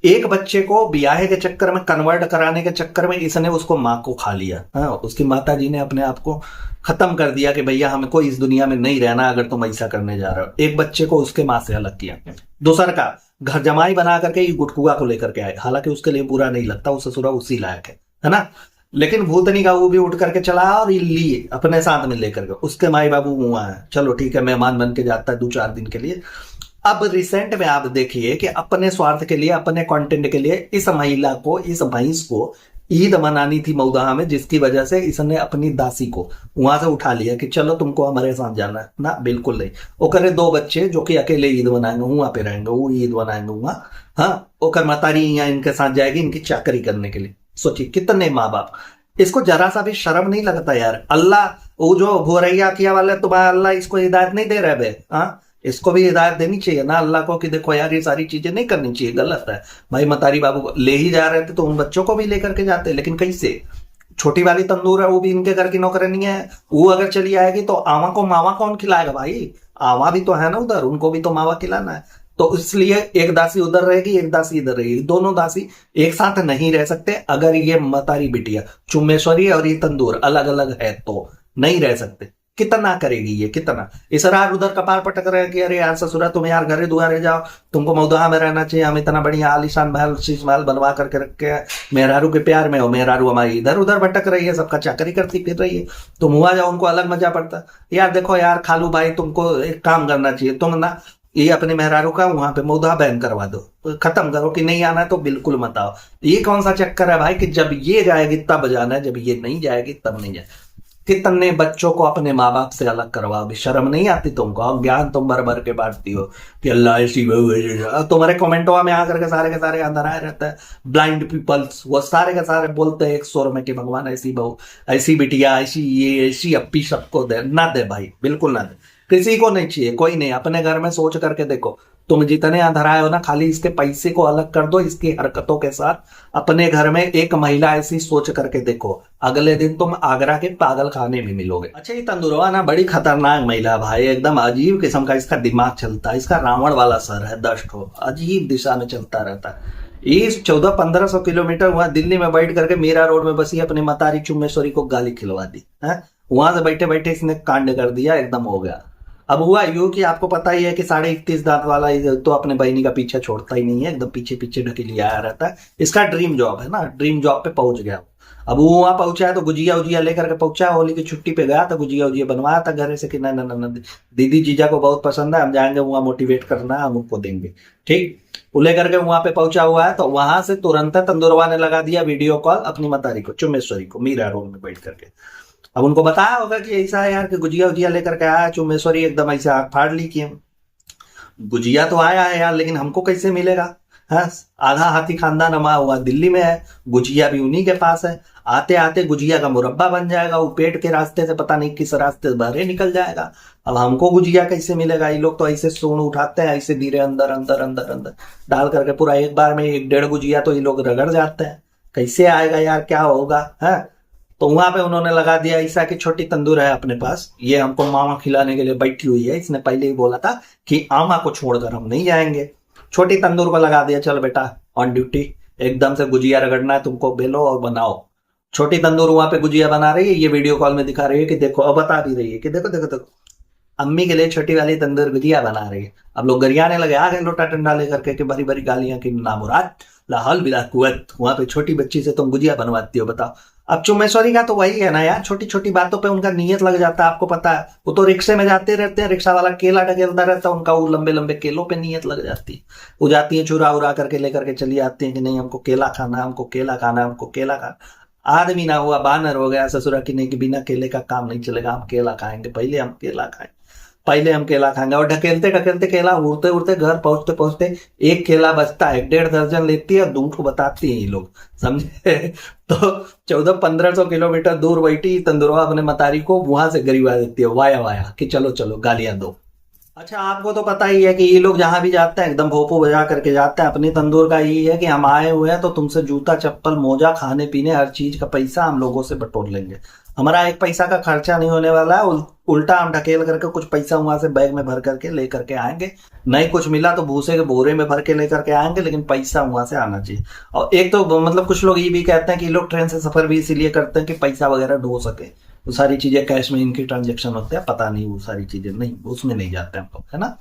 एक बच्चे को ब्याह के चक्कर में, कन्वर्ट कराने के चक्कर में इसने उसको माँ को खा लिया। हाँ, उसकी माता जी ने अपने आप को खत्म कर दिया कि भैया हमको इस दुनिया में नहीं रहना अगर तुम ऐसा करने जा रहे हो। एक बच्चे को उसके माँ से अलग किया। दूसरा का घर जमाई बना करके ये गुटकुआ को लेकर के आए, हालांकि उसके लिए बुरा नहीं लगता, वो ससुरा उसी लायक है ना। लेकिन भूतनी का वो भी उठ करके चला और ये लिए अपने साथ में लेकर के, उसके माई बाबू वहां है, चलो ठीक है, मेहमान बन के जाता है 2-4 दिन के लिए। अब रिसेंट में आप देखिए कि अपने स्वार्थ के लिए, अपने कंटेंट के लिए इस महिला को, इस भैंस को ईद मनानी थी मऊदहा में, जिसकी वजह से इसने अपनी दासी को वहां से उठा लिया कि चलो तुमको हमारे साथ जाना है ना, बिल्कुल नहीं। वो करे 2 बच्चे जो कि अकेले ईद मनाएंगे, वहां पे रहेंगे, वो ईद मनाएंगे वहां। हाँ, ओकर मतारी यहाँ इनके साथ जाएगी इनकी चाकरी करने के लिए। सोचिए कितने माँ बाप, इसको जरा सा भी शर्म नहीं लगता यार। अल्लाह, वो जो भोरैया किया वाले, तुम्हारा अल्लाह इसको हिदायत नहीं दे रहे बे? हाँ, इसको भी हिदायत देनी चाहिए ना अल्लाह को कि देखो यार ये सारी चीजें नहीं करनी चाहिए, गलत है। भाई मतारी बाबू को ले ही जा रहे थे तो उन बच्चों को भी लेकर के जाते, लेकिन कैसे? छोटी वाली तंदूर है वो भी इनके घर की नौकरानी है, वो अगर चली आएगी तो आवा को मावा कौन खिलाएगा भाई? आवा भी तो है ना उधर, उनको भी तो मावा खिलाना है। तो इसलिए एक दासी उधर रहेगी, एक दासी इधर रहेगी, दोनों दासी एक साथ नहीं रह सकते। अगर ये मतारी बिटिया चुम्मेश्वरी और ये तंदूर अलग अलग है तो नहीं रह सकते। कितना करेगी ये, कितना? इस रात उधर कपार पटक रहे कि अरे यार ससुरा तुम यार घरे दुआरे जाओ, तुमको मऊदहा में रहना चाहिए, हम इतना बढ़िया आलीशान महल शीश महल बनवा करके रखे हैं, मेहरारू के प्यार में हो, मेहरारू हमारी इधर उधर भटक रही है, सबका चाकरी करती फिर रही है, तुम हुआ जाओ, उनको अलग मजा पड़ता। यार देखो यार खालू भाई, तुमको एक काम करना चाहिए, तुम ना ये अपने मेहरारू का वहां पे मऊदहा बैन करवा दो, खत्म करो कि नहीं आना तो बिल्कुल मत आओ। ये कौन सा चक्कर है भाई कि जब ये जाएगी तब जाना है, जब ये नहीं जाएगी तब नहीं जाए। कितने बच्चों को अपने माँ बाप से अलग करवाओगे? शर्म नहीं आती तुमको? और ज्ञान तुम भर भर के बांटती हो कि अल्लाह ऐसी तुम्हारे कमेंटों में आकर के सारे अंदर आए रहते हैं ब्लाइंड पीपल्स, वो सारे के सारे बोलते हैं एक स्वर में कि भगवान ऐसी बहू, ऐसी बिटिया, ऐसी ये, ऐसी अप्पी सबको दे। ना दे भाई, बिल्कुल ना दे, किसी को नहीं चाहिए, कोई नहीं। अपने घर में सोच करके देखो, तुम जितने अंधर आए हो ना, खाली इसके पैसे को अलग कर दो इसकी हरकतों के साथ। अपने घर में एक महिला ऐसी सोच करके देखो, अगले दिन तुम आगरा के पागल खाने में मिलोगे। अच्छा, ये तंदुरवा ना बड़ी खतरनाक महिला भाई, एकदम अजीब किस्म का इसका दिमाग चलता है, इसका रावण वाला सर है, दष्ट हो, अजीब दिशा में चलता रहता है। ये 1400-1500 किलोमीटर वहां दिल्ली में बैठ करके मीरा रोड में बसी अपनी मतारी चुम्मेश्वरी को गाली खिलवा दी है। वहां से बैठे बैठे इसने कांड कर दिया, एकदम हो गया। अब हुआ यूं कि आपको पता ही है कि 31.5 दांत वाला तो अपने बहनी का पीछे छोड़ता ही नहीं है, एकदम पीछे पीछे ढकेली आया रहता है। इसका ड्रीम जॉब है ना, ड्रीम जॉब पे पहुंच गया। अब वो वहां पहुंचा है तो गुजिया उजिया लेकर के पहुंचा, होली की छुट्टी पे गया था, गुजिया उजिया बनवाया था घर से कि ना ना ना दीदी जीजा को बहुत पसंद है, हम जाएंगे वहां, मोटिवेट करना है, हम उनको देंगे, ठीक। वो लेकर के वहां पे पहुंचा हुआ है, तो वहां से तुरंत तंदुरवा ने लगा दिया वीडियो कॉल अपनी मतारी को, चुम्मेश्वरी को, मीरा रोड में बैठ करके। अब उनको बताया होगा कि ऐसा है यार कि गुजिया उजिया लेकर के आया, चुम्मेश्वरी एकदम ऐसे आग फाड़ ली कि गुजिया तो आया है यार, लेकिन हमको कैसे मिलेगा? है, आधा हाथी खानदान हमारा हुआ दिल्ली में है, गुजिया भी उन्हीं के पास है, आते आते गुजिया का मुरब्बा बन जाएगा, वो पेट के रास्ते से पता नहीं किस रास्ते से बाहर निकल जाएगा। अब हमको गुजिया कैसे मिलेगा? ये लोग तो ऐसे सोन उठाते हैं, ऐसे धीरे अंदर अंदर अंदर अंदर डाल करके पूरा एक बार में 1-1.5 गुजिया तो ये लोग रगड़ जाते हैं। कैसे आएगा यार, क्या होगा? है, तो वहां पे उन्होंने लगा दिया ऐसा कि छोटी तंदूर है अपने पास, ये हमको मामा खिलाने के लिए बैठी हुई है, इसने पहले ही बोला था कि आमा को छोड़कर हम नहीं जाएंगे। छोटी तंदूर को लगा दिया, चल बेटा ऑन ड्यूटी, एकदम से गुजिया रगड़ना है तुमको, बेलो और बनाओ। छोटी तंदूर वहां पे गुजिया बना रही है, ये वीडियो कॉल में दिखा रही है कि देखो, अब बता भी रही है कि देखो देखो देखो अम्मी के लिए छोटी वाली तंदूर गुजिया बना रही है। अब लोग गरियाने लगे, आ गए लोटा डंडा लेकर के भरी भरी गालियां की नामुराद लाहौल बिला कुवत, वहां पे छोटी बच्ची से तुम गुजिया बनवाती हो, बताओ। अब चुम्मेश्वरी का तो वही है ना यार, छोटी छोटी बातों पे उनका नीयत लग जाता है, आपको पता है। वो तो रिक्शे में जाते रहते हैं, रिक्शा वाला केला ढकेलता रहता है, उनका वो लंबे लंबे केलों पे नीयत लग जाती है। वो जाती है चुरा उरा करके लेकर के चली आती है कि नहीं हमको केला खाना है, हमको केला खाना है, हमको केला खाना। आदमी ना हुआ बानर हो गया ससुरा की, नहीं कि बिना केले का काम नहीं चलेगा, हम केला खाएंगे, पहले हम केला खाएंगे, पहले हम केला खाएंगे। और ढकेलते ढकेलते केला उड़ते उड़ते घर पहुंचते पहुंचते एक केला बचता है, 1.5 दर्जन लेती है, दूर को बताती है ये लोग, समझे। तो 1400-1500 किलोमीटर दूर बैठी तंदुरवा अपने मतारी को वहां से गरिवा देती है वाया वाया कि चलो चलो गालियां दो। अच्छा, आपको तो पता ही है कि ये लोग जहां भी जाते हैं एकदम भोपो बजा करके जाते हैं। अपनी तंदूर का यही है कि हम आए हुए हैं तो तुमसे जूता चप्पल मोजा खाने पीने हर चीज का पैसा हम लोगों से बटोर लेंगे, हमारा एक पैसा का खर्चा नहीं होने वाला है। उल्टा हम ढकेल करके कुछ पैसा वहां से बैग में भर करके लेकर के आएंगे, नहीं कुछ मिला तो भूसे के बोरे में भर के लेकर के आएंगे, लेकिन पैसा वहां से आना चाहिए। और एक तो मतलब कुछ लोग ये भी कहते हैं कि लोग ट्रेन से सफर भी इसीलिए करते हैं कि पैसा वगैरह ढो सके, वो सारी चीजें कैश में इनकी ट्रांजेक्शन होते हैं, पता नहीं वो सारी चीजें नहीं, उसमें नहीं जाते हम लोग, है ना।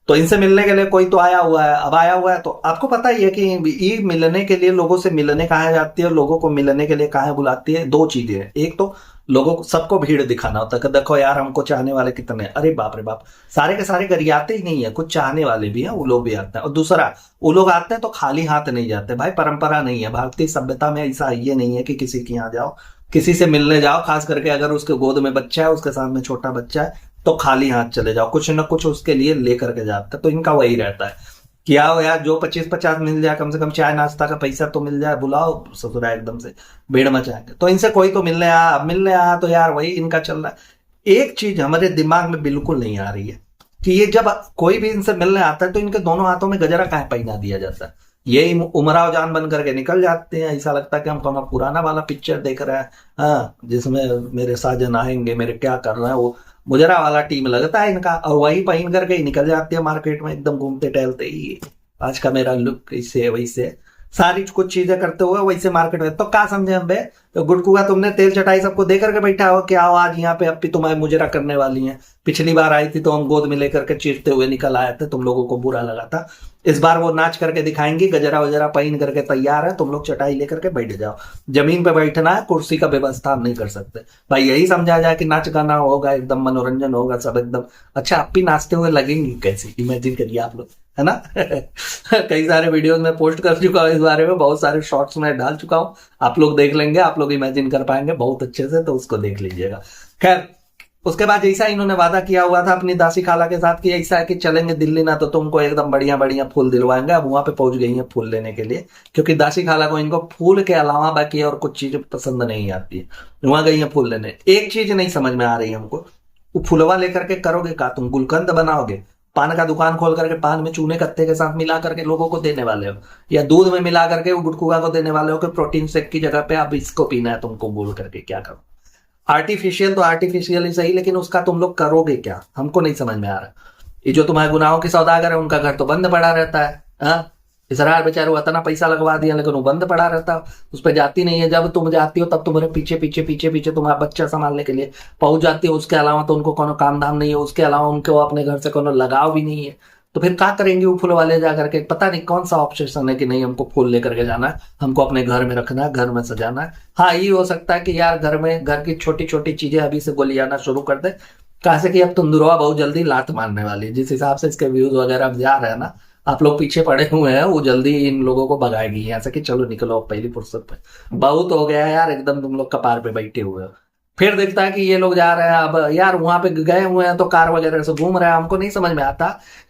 तो इनसे मिलने के लिए कोई तो आया हुआ है, अब आया हुआ है तो आपको पता ही है कि ये मिलने के लिए, लोगों से मिलने कहाँ जाती है, लोगों को मिलने के लिए कहाँ बुलाती है। दो चीजें हैं, एक तो लोगों को सबको भीड़ दिखाना होता है कि देखो यार हमको चाहने वाले कितने हैं। अरे बाप रे बाप, सारे के सारे गरियाते ही नहीं है, कुछ चाहने वाले भी हैं, वो लोग भी आते हैं। और दूसरा, वो लोग आते हैं तो खाली हाथ नहीं जाते भाई, परंपरा नहीं है भारतीय सभ्यता में, ऐसा ये नहीं है कि किसी के यहाँ जाओ, किसी से मिलने जाओ, खास करके अगर उसके गोद में बच्चा है, उसके सामने छोटा बच्चा है, तो खाली हाथ चले जाओ, कुछ ना कुछ उसके लिए लेकर के जाते हैं। तो इनका वही रहता है कि आओ यार, जो 25-50 मिल जाए, कम से कम चाय नाश्ता का पैसा तो मिल जाए, बुलाओ, ससुरा एकदम से भीड़ मचाएंगे। तो इनसे कोई तो मिलने आया तो यार वही इनका चल रहा है। एक चीज हमारे दिमाग में बिल्कुल नहीं आ रही है कि ये जब कोई भी इनसे मिलने आता है तो इनके दोनों हाथों में गजरा काहे पहना दिया जाता है। ये उमराव जान बन करके निकल जाते हैं, ऐसा लगता है कि हम कौन पुराना वाला पिक्चर देख रहे हैं, हाँ, जिसमें मेरे साजन आएंगे, मेरे क्या कर रहे हैं, वो मुजरा वाला टीम लगता है इनका। और वही पहन करके ही निकल जाती है मार्केट में, एकदम घूमते टहलते ही, आज का मेरा लुक ऐसे वैसे, सारी कुछ चीजें करते हुए वैसे मार्केट में। तो क्या समझे हम बे, तो गुटकू का तुमने तेल चटाई सबको दे करके बैठा हो कि आओ आज यहाँ पे अब भी तुम्हारे मुजरा करने वाली हैं। पिछली बार आई थी तो हम गोद में लेकर के चीरते हुए निकल आए थे, तुम लोगों को बुरा लगा था। इस बार वो नाच करके दिखाएंगी, गजरा वजरा पहन करके तैयार है, तुम लोग चटाई लेकर के बैठ जाओ। जमीन पे बैठना है, कुर्सी का व्यवस्था हम नहीं कर सकते भाई। यही समझा जाए कि नाच गाना होगा, एकदम मनोरंजन होगा, सब एकदम अच्छा। आप भी नाचते हुए लगेंगे कैसे, इमेजिन करिए आप लोग, है ना। कई सारे वीडियोस में पोस्ट कर चुका हूँ इस बारे में, बहुत सारे शॉर्ट्स में डाल चुका हूँ, आप लोग देख लेंगे, आप लोग इमेजिन कर पाएंगे बहुत अच्छे से, तो उसको देख लीजिएगा। खैर, उसके बाद ऐसा इन्होंने वादा किया हुआ था अपनी दासी खाला के साथ कि ऐसा है कि चलेंगे दिल्ली ना तो तुमको एकदम बढ़िया बढ़िया फूल दिलवाएंगे। अब वहां पे पहुंच गई हैं फूल लेने के लिए, क्योंकि दासी खाला को इनको फूल के अलावा बाकी और कुछ चीजें पसंद नहीं आती है। वहां गई हैं फूल लेने। एक चीज नहीं समझ में आ रही है हमको, वो फुलवा लेकर के करोगे का, तुम गुलकंद बनाओगे, पान का दुकान खोल करके पान में चूने कत्ते के साथ मिला करके लोगों को देने वाले हो, या दूध में मिला करके वो गुटकुआ को देने वाले हो कि प्रोटीन शेक की जगह पे आप इसको पीना है तुमको, बोल करके क्या करो। आर्टिफिशियल तो आर्टिफिशियल ही सही, लेकिन उसका तुम लोग करोगे क्या, हमको नहीं समझ में आ रहा। ये जो तुम्हारे गुनाहों के सौदागर है उनका घर तो बंद पड़ा रहता है, हाँ, इसरार बेचारे इतना पैसा लगवा दिया लेकिन वो बंद पड़ा रहता है, उस पर जाती नहीं है। जब तुम जाती हो तब तुम्हारे पीछे पीछे पीछे पीछे तुम्हारा बच्चा संभालने के लिए पहुंच जाती हो, उसके अलावा तो उनको कोनो काम धाम नहीं है, उसके अलावा उनको अपने घर से कोनो लगाव भी नहीं है। तो फिर क्या करेंगे वो फूल वाले जा करके, पता नहीं कौन सा ऑब्सेशन है कि नहीं हमको फूल लेकर के जाना है, हमको अपने घर में रखना है, घर में सजाना है। हाँ, ये हो सकता है कि यार घर में घर की छोटी छोटी चीजें अभी से गोलियाना शुरू कर दे, कहा से कि अब तुंदुरवा बहुत जल्दी लात मारने वाली है। जिस हिसाब से इसके व्यूज वगैरह अब जा रहे हैं ना, आप लोग पीछे पड़े हुए हैं, वो जल्दी इन लोगों को भगाएगी यहाँ से कि चलो निकलो पहली फुर्सत पे। बहुत हो गया है यार, एकदम तुम लोग कपार पे बैठे हुए हो। फिर देखता है कि ये लोग जा रहे हैं, अब यार वहां पे गए हुए हैं तो कार वगैरह से घूम रहे हैं। हमको नहीं समझ में आता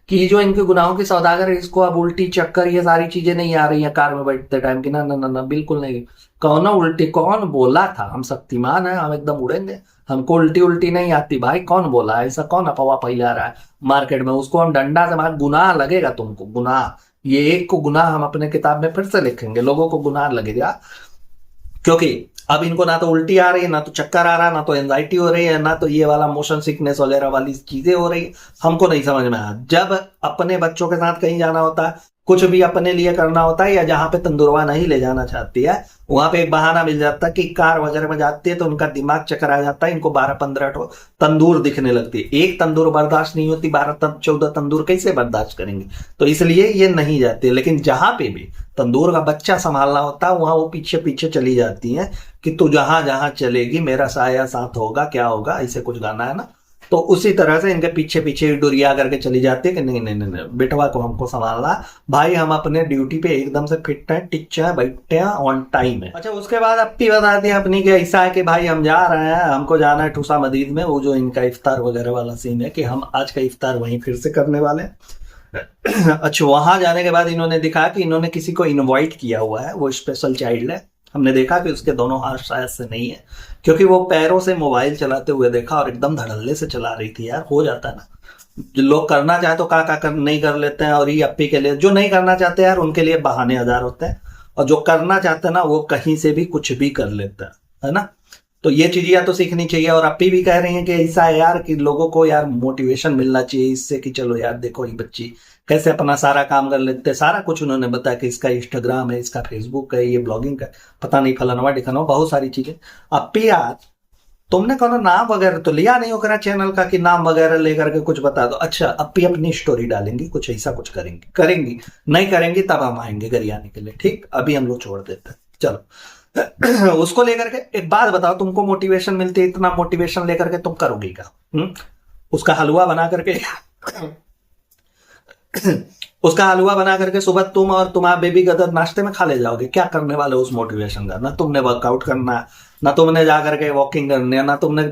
कि जो इनके गुनाहों की सौदागर है, इसको अब उल्टी चक्कर ये सारी चीजें नहीं आ रही है कार में बैठते टाइम की, ना ना ना ना, बिल्कुल नहीं। कौन उल्टी, कौन बोला था हम शक्तिमान है, हम एकदम उड़ेंगे, हमको उल्टी उल्टी नहीं आती भाई। कौन बोला है ऐसा, कौन अफवाह फैला रहा है मार्केट में, उसको हम डंडा से मार, गुनाह लगेगा तुमको, गुनाह। ये एक को गुनाह हम अपने किताब में फिर से लिखेंगे, लोगों को गुनाह लगेगा। क्योंकि अब इनको ना तो उल्टी आ रही है, ना तो चक्कर आ रहा है, ना तो एंजाइटी हो रही है, ना तो ये वाला मोशन सिकनेस वगैरह वाली चीजें हो रही है। हमको नहीं समझ में आया। जब अपने बच्चों के साथ कहीं जाना होता है, कुछ भी अपने लिए करना होता है, या जहां पे तंदुरवा नहीं ले जाना चाहती है, वहां पे एक बहाना मिल जाता है कि कार वगैरह में जाती है तो उनका दिमाग चक्कर आ जाता है, इनको 12-15 तंदूर दिखने लगती है। एक तंदूर बर्दाश्त नहीं होती, 12-14 तंदूर कैसे बर्दाश्त करेंगे, तो इसलिए ये नहीं जाती। लेकिन जहां पे भी तंदूर का बच्चा संभालना होता है, वहां वो पीछे पीछे चली जाती है कि तू जहां जहां चलेगी मेरा साया साथ होगा, क्या होगा, ऐसे कुछ गाना है ना। तो उसी तरह से इनके पीछे पीछे डुरिया करके चली जाती है कि नहीं नहीं नहीं, बेटवा को हमको संभालना भाई, हम अपने ड्यूटी पे एकदम से फिट हैं, टिच हैं, बैठते हैं, ऑन टाइम है। अच्छा, उसके बाद अपनी बताते हैं अपनी कि ऐसा है कि भाई हम जा रहे हैं, हमको जाना है ठूसा मदीद में, वो जो इनका इफ्तार वगैरह वाला सीन है कि हम आज का इफ्तार वहीं फिर से करने वाले हैं। अच्छा, वहां जाने के बाद इन्होंने दिखा कि इन्होंने किसी को इन्वाइट किया हुआ है, वो स्पेशल चाइल्ड है। हमने देखा कि उसके दोनों हाथ शायद से नहीं है, क्योंकि वो पैरों से मोबाइल चलाते हुए देखा और एकदम धड़ल्ले से चला रही थी। यार हो जाता है ना, जो लोग करना चाहे तो का कर नहीं कर लेते हैं, और ये अप्पी के लिए जो नहीं करना चाहते यार उनके लिए बहाने हजार होते हैं, और जो करना चाहते हैं ना वो कहीं से भी कुछ भी कर लेते हैं, है ना। तो ये चीज या तो सीखनी चाहिए, और अप्पी भी कह रही है कि ऐसा है यार कि लोगों को यार मोटिवेशन मिलना चाहिए इससे कि चलो यार देखो ये बच्ची कैसे अपना सारा काम कर लेते हैं। सारा कुछ उन्होंने बताया कि इसका इंस्टाग्राम है, इसका फेसबुक है, ये ब्लॉगिंग है, पता नहीं फलाना ढिकाना, बहुत सारी चीजें। अप्पी यार तुमने कोनो नाम वगैरह तो लिया नहीं होगा चैनल का कि नाम वगैरह लेकर के कुछ बता दो। अच्छा अब भी अपनी स्टोरी डालेंगी, कुछ ऐसा कुछ करेंगी नहीं करेंगी तब हम आएंगे गरियाने के लिए। ठीक, अभी हम लोग छोड़ देते हैं, चलो। उसको लेकर के एक बात बताओ, तुमको मोटिवेशन मिलती है, इतना मोटिवेशन लेकर के तुम करोगी क्या? उसका हलवा बना करके उसका हलवा बना करके सुबह तुम और तुम्हारा बेबी गदर नाश्ते में खा ले जाओगे। क्या करने वाले उस मोटिवेशन का? ना तुमने वर्कआउट करना, ना तुमने जाकर के वॉकिंग करनी, ना तुमने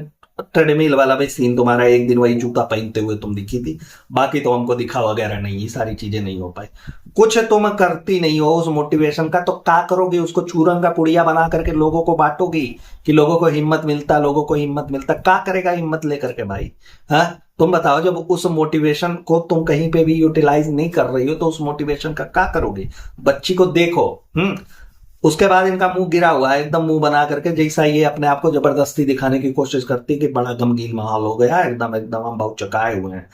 ट्रेडमिल वाला भी सीन तुम्हारा एक दिन वही जूता पहनते हुए तुम दिखी थी, बाकी तो हमको दिखा वगैरह नहीं, ये सारी चीजें नहीं हो पाई। कुछ तुम करती नहीं हो उस मोटिवेशन का, तो क्या करोगे? उसको चूरन का पुड़िया बना करके लोगों को बांटोगी कि लोगों को हिम्मत मिलता, लोगों को हिम्मत मिलता। क्या करेगा हिम्मत लेकर के भाई? हाँ तुम बताओ, जब उस मोटिवेशन को तुम कहीं पे भी यूटिलाइज नहीं कर रही हो तो उस मोटिवेशन का क्या करोगे? बच्ची को देखो, उसके बाद इनका मुंह गिरा हुआ है एकदम, मुंह बना करके, जैसा ये अपने आप को जबरदस्ती दिखाने की कोशिश करती है कि बड़ा गमगीन माहौल हो गया, एकदम एकदम हम बहुत चकाए हुए हैं।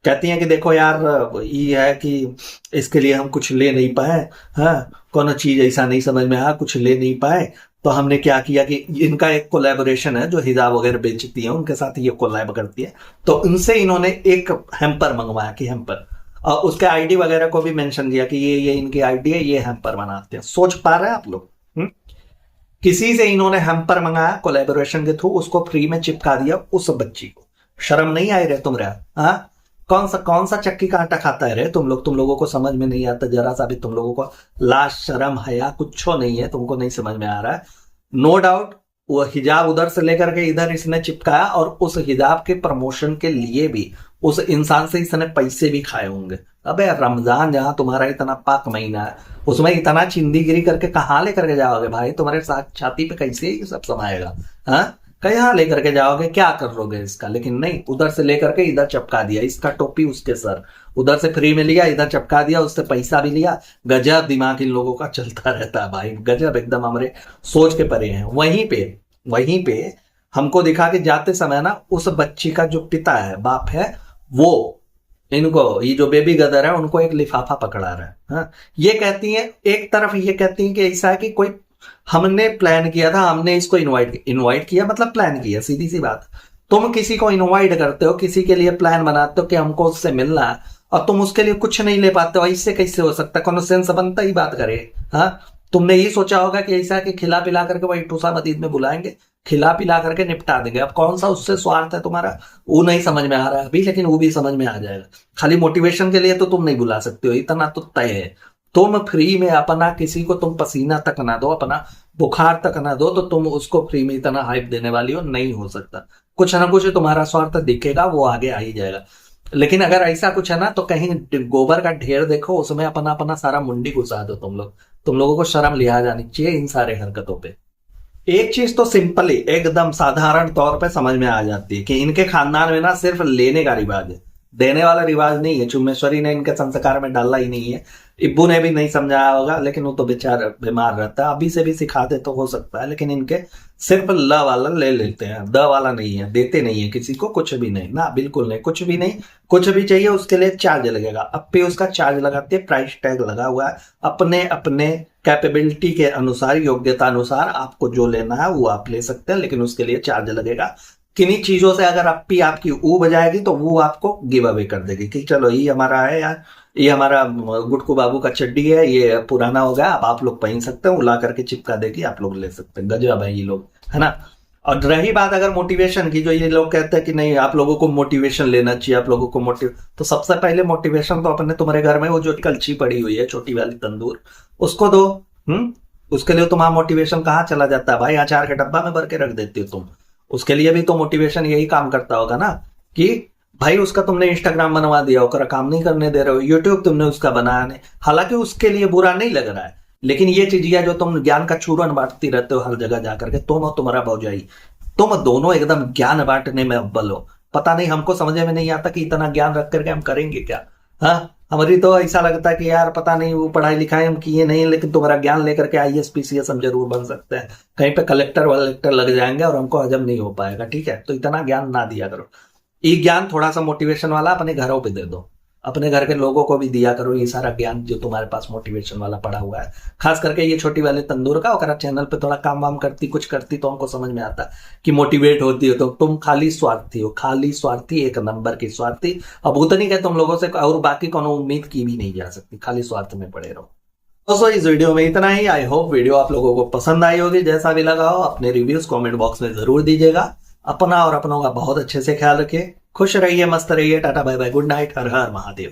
कहती हैं कि देखो यार, ये है कि इसके लिए हम कुछ ले नहीं पाए, हाँ कोनो चीज ऐसा नहीं समझ में आया, कुछ ले नहीं पाए, तो हमने क्या किया कि इनका एक कोलैबोरेशन है, जो हिजाब वगैरह बेचती है उनके साथ ये कोलैब करती है, तो इनसे इन्होंने एक हेम्पर मंगवाया कि हेम्पर, और उसके आईडी वगैरह को भी मेंशन किया कि ये इनकी आईडी है, ये हेम्पर बनाते हैं। सोच पा रहे हैं आप लोग? किसी से इन्होंने हेम्पर मंगाया कोलैबोरेशन के थ्रू, उसको फ्री में चिपका दिया उस बच्ची को। शर्म नहीं आई रहे तुम रहा? हाँ कौन सा चक्की का आटा खाता है रे तुम लोग? तुम लोगों को समझ में नहीं आता जरा सा भी, तुम लोगों को लाज शर्म हया कुछ नहीं है, तुमको नहीं समझ में आ रहा है। नो डाउट वो हिजाब उधर से लेकर के इधर इसने चिपकाया, और उस हिजाब के प्रमोशन के लिए भी उस इंसान से इसने पैसे भी खाए होंगे। अबे रमजान जहां तुम्हारा इतना पाक महीना है, उसमें इतना चिंदीगिरी करके कहाँ लेकर के जाओगे भाई? तुम्हारे साथ छाती पे कैसे ये सब समाएगा? हाँ कहाँ लेकर के जाओगे? क्या कर लोगे इसका? लेकिन नहीं, उधर से लेकर के इधर चपका दिया, इसका टोपी उसके सर, उधर से फ्री में लिया, इधर चपका दिया, उससे पैसा भी लिया। गजब दिमाग इन लोगों का चलता रहता है भाई, गजब, एकदम हमारे सोच के परे हैं। वहीं पे हमको दिखा के जाते समय ना, उस बच्ची का जो पिता है, बाप है, वो इनको, ये जो बेबी गदर है, उनको एक लिफाफा पकड़ा रहा है। हाँ? ये कहती है, एक तरफ ये कहती है कि ऐसा है कि कोई हमने प्लान किया था, हमने इसको इनवाइट किया, मतलब प्लान किया, सीधी सी बात। तुम किसी को इनवाइट करते हो, किसी के लिए प्लान बनाते हो कि हमको उससे मिलना है, और तुम उसके लिए कुछ नहीं ले पाते हो, इससे कैसे हो सकता है? कौन सेंस बनता ही बात करे? हाँ तुमने ये सोचा होगा कि ऐसा कि खिला पिला करके वही टूसा मदीद में बुलाएंगे, खिला पिला करके निपटा देंगे। अब कौन सा उससे स्वार्थ है तुम्हारा, वो नहीं समझ में आ रहा है अभी, लेकिन वो भी समझ में आ जाएगा। खाली मोटिवेशन के लिए तो तुम नहीं बुला सकते हो, इतना तो तय है। तुम फ्री में अपना, किसी को तुम पसीना तक ना दो, अपना बुखार तक ना दो, तो तुम उसको फ्री में इतना हाइप देने वाली हो? नहीं हो सकता। कुछ ना कुछ तुम्हारा स्वार्थ दिखेगा, वो आगे आ ही जाएगा। लेकिन अगर ऐसा कुछ है ना, तो कहीं गोबर का ढेर देखो, उसमें अपना अपना सारा मुंडी घुसा दो तुम लोग। तुम लोगों को शर्म लिहाज आनी चाहिए इन सारे हरकतों पे। एक चीज तो सिंपली एकदम साधारण तौर पे समझ में आ जाती है कि इनके खानदान में ना सिर्फ लेने का रिवाज है, देने वाला रिवाज नहीं है। चुम्बेश्वरी ने इनके संस्कार में डाला ही नहीं है, इब्बू ने भी नहीं समझाया होगा, लेकिन वो तो बेचारा बीमार रहता है, अभी से भी सिखा दे तो हो सकता है। लेकिन इनके सिर्फ ल वाला ले लेते हैं, द वाला नहीं है, देते नहीं है किसी को कुछ भी नहीं ना, बिल्कुल नहीं, कुछ भी नहीं। कुछ भी चाहिए उसके लिए चार्ज लगेगा, अब पे उसका चार्ज लगाते हैं, प्राइस टैग लगा हुआ है। अपने अपने कैपेबिलिटी के अनुसार, योग्यता अनुसार आपको जो लेना है वो आप ले सकते हैं, लेकिन उसके लिए चार्ज लगेगा। किन्हीं चीजों से अगर अप्पी आपकी ऊब जाएगी तो वो आपको गिव अवे कर देगी कि चलो ये हमारा है यार, ये हमारा गुटकू बाबू का चड्डी है, ये पुराना हो गया, अब आप लोग पहन सकते हो, ला करके चिपका देगी, आप लोग ले सकते हैं। गजब है ये लोग, है ना। और रही बात अगर मोटिवेशन की, जो ये लोग कहते हैं कि नहीं आप लोगों को मोटिवेशन लेना चाहिए, आप लोगों को तो सबसे पहले मोटिवेशन तो अपने तुम्हारे घर में वो जो कलछी पड़ी हुई है, छोटी वाली तंदूर, उसको दो। उसके लिए तुम्हारा मोटिवेशन कहाँ चला जाता है भाई? अचार के डब्बा में भर के रख देती हो तुम। उसके लिए भी तो मोटिवेशन यही काम करता होगा ना, कि भाई उसका तुमने इंस्टाग्राम बनवा दिया, उसका काम नहीं करने दे रहे हो, यूट्यूब तुमने उसका बनाया नहीं, हालांकि उसके लिए बुरा नहीं लग रहा है, लेकिन ये चीजिया जो तुम ज्ञान का चूरन बांटती रहते हो हर जगह जाकर के, तुम और तुम्हारा भौजाई, तुम दोनों एकदम ज्ञान बांटने में अव्वल हो। पता नहीं, हमको समझ में नहीं आता कि इतना ज्ञान रख करके हम करेंगे क्या। हाँ हमारी तो ऐसा लगता है कि यार पता नहीं वो पढ़ाई लिखाई हम किए नहीं, लेकिन तुम्हारा ज्ञान लेकर के IAS PCS हम जरूर बन सकते हैं, कहीं पे कलेक्टर वलेक्टर लग जाएंगे और हमको हजम नहीं हो पाएगा। ठीक है, तो इतना ज्ञान ना दिया करो। ये ज्ञान थोड़ा सा मोटिवेशन वाला अपने घरों पे दे दो, अपने घर के लोगों को भी दिया करो ये सारा ज्ञान जो तुम्हारे पास मोटिवेशन वाला पड़ा हुआ है। खास करके ये छोटी वाले तंदूर का अगर चैनल पे थोड़ा काम वाम करती कुछ करती तो हमको समझ में आता कि मोटिवेट होती हो। तो तुम खाली स्वार्थी हो, खाली स्वार्थी, एक नंबर की स्वार्थी। अब उतनी के तुम लोगों से और बाकी कोनो उम्मीद की भी नहीं जा सकती, खाली स्वार्थ में पड़े रहो। दोस्तों इस वीडियो में इतना ही। आई होप वीडियो आप लोगों को पसंद आई होगी। जैसा भी लगा हो अपने रिव्यूज कमेंट बॉक्स में जरूर दीजिएगा। अपना और अपनों का बहुत अच्छे से ख्याल रखिए। खुश रहिए, मस्त रहिए। Ta-ta bye bye, good night, Har Har Mahadev.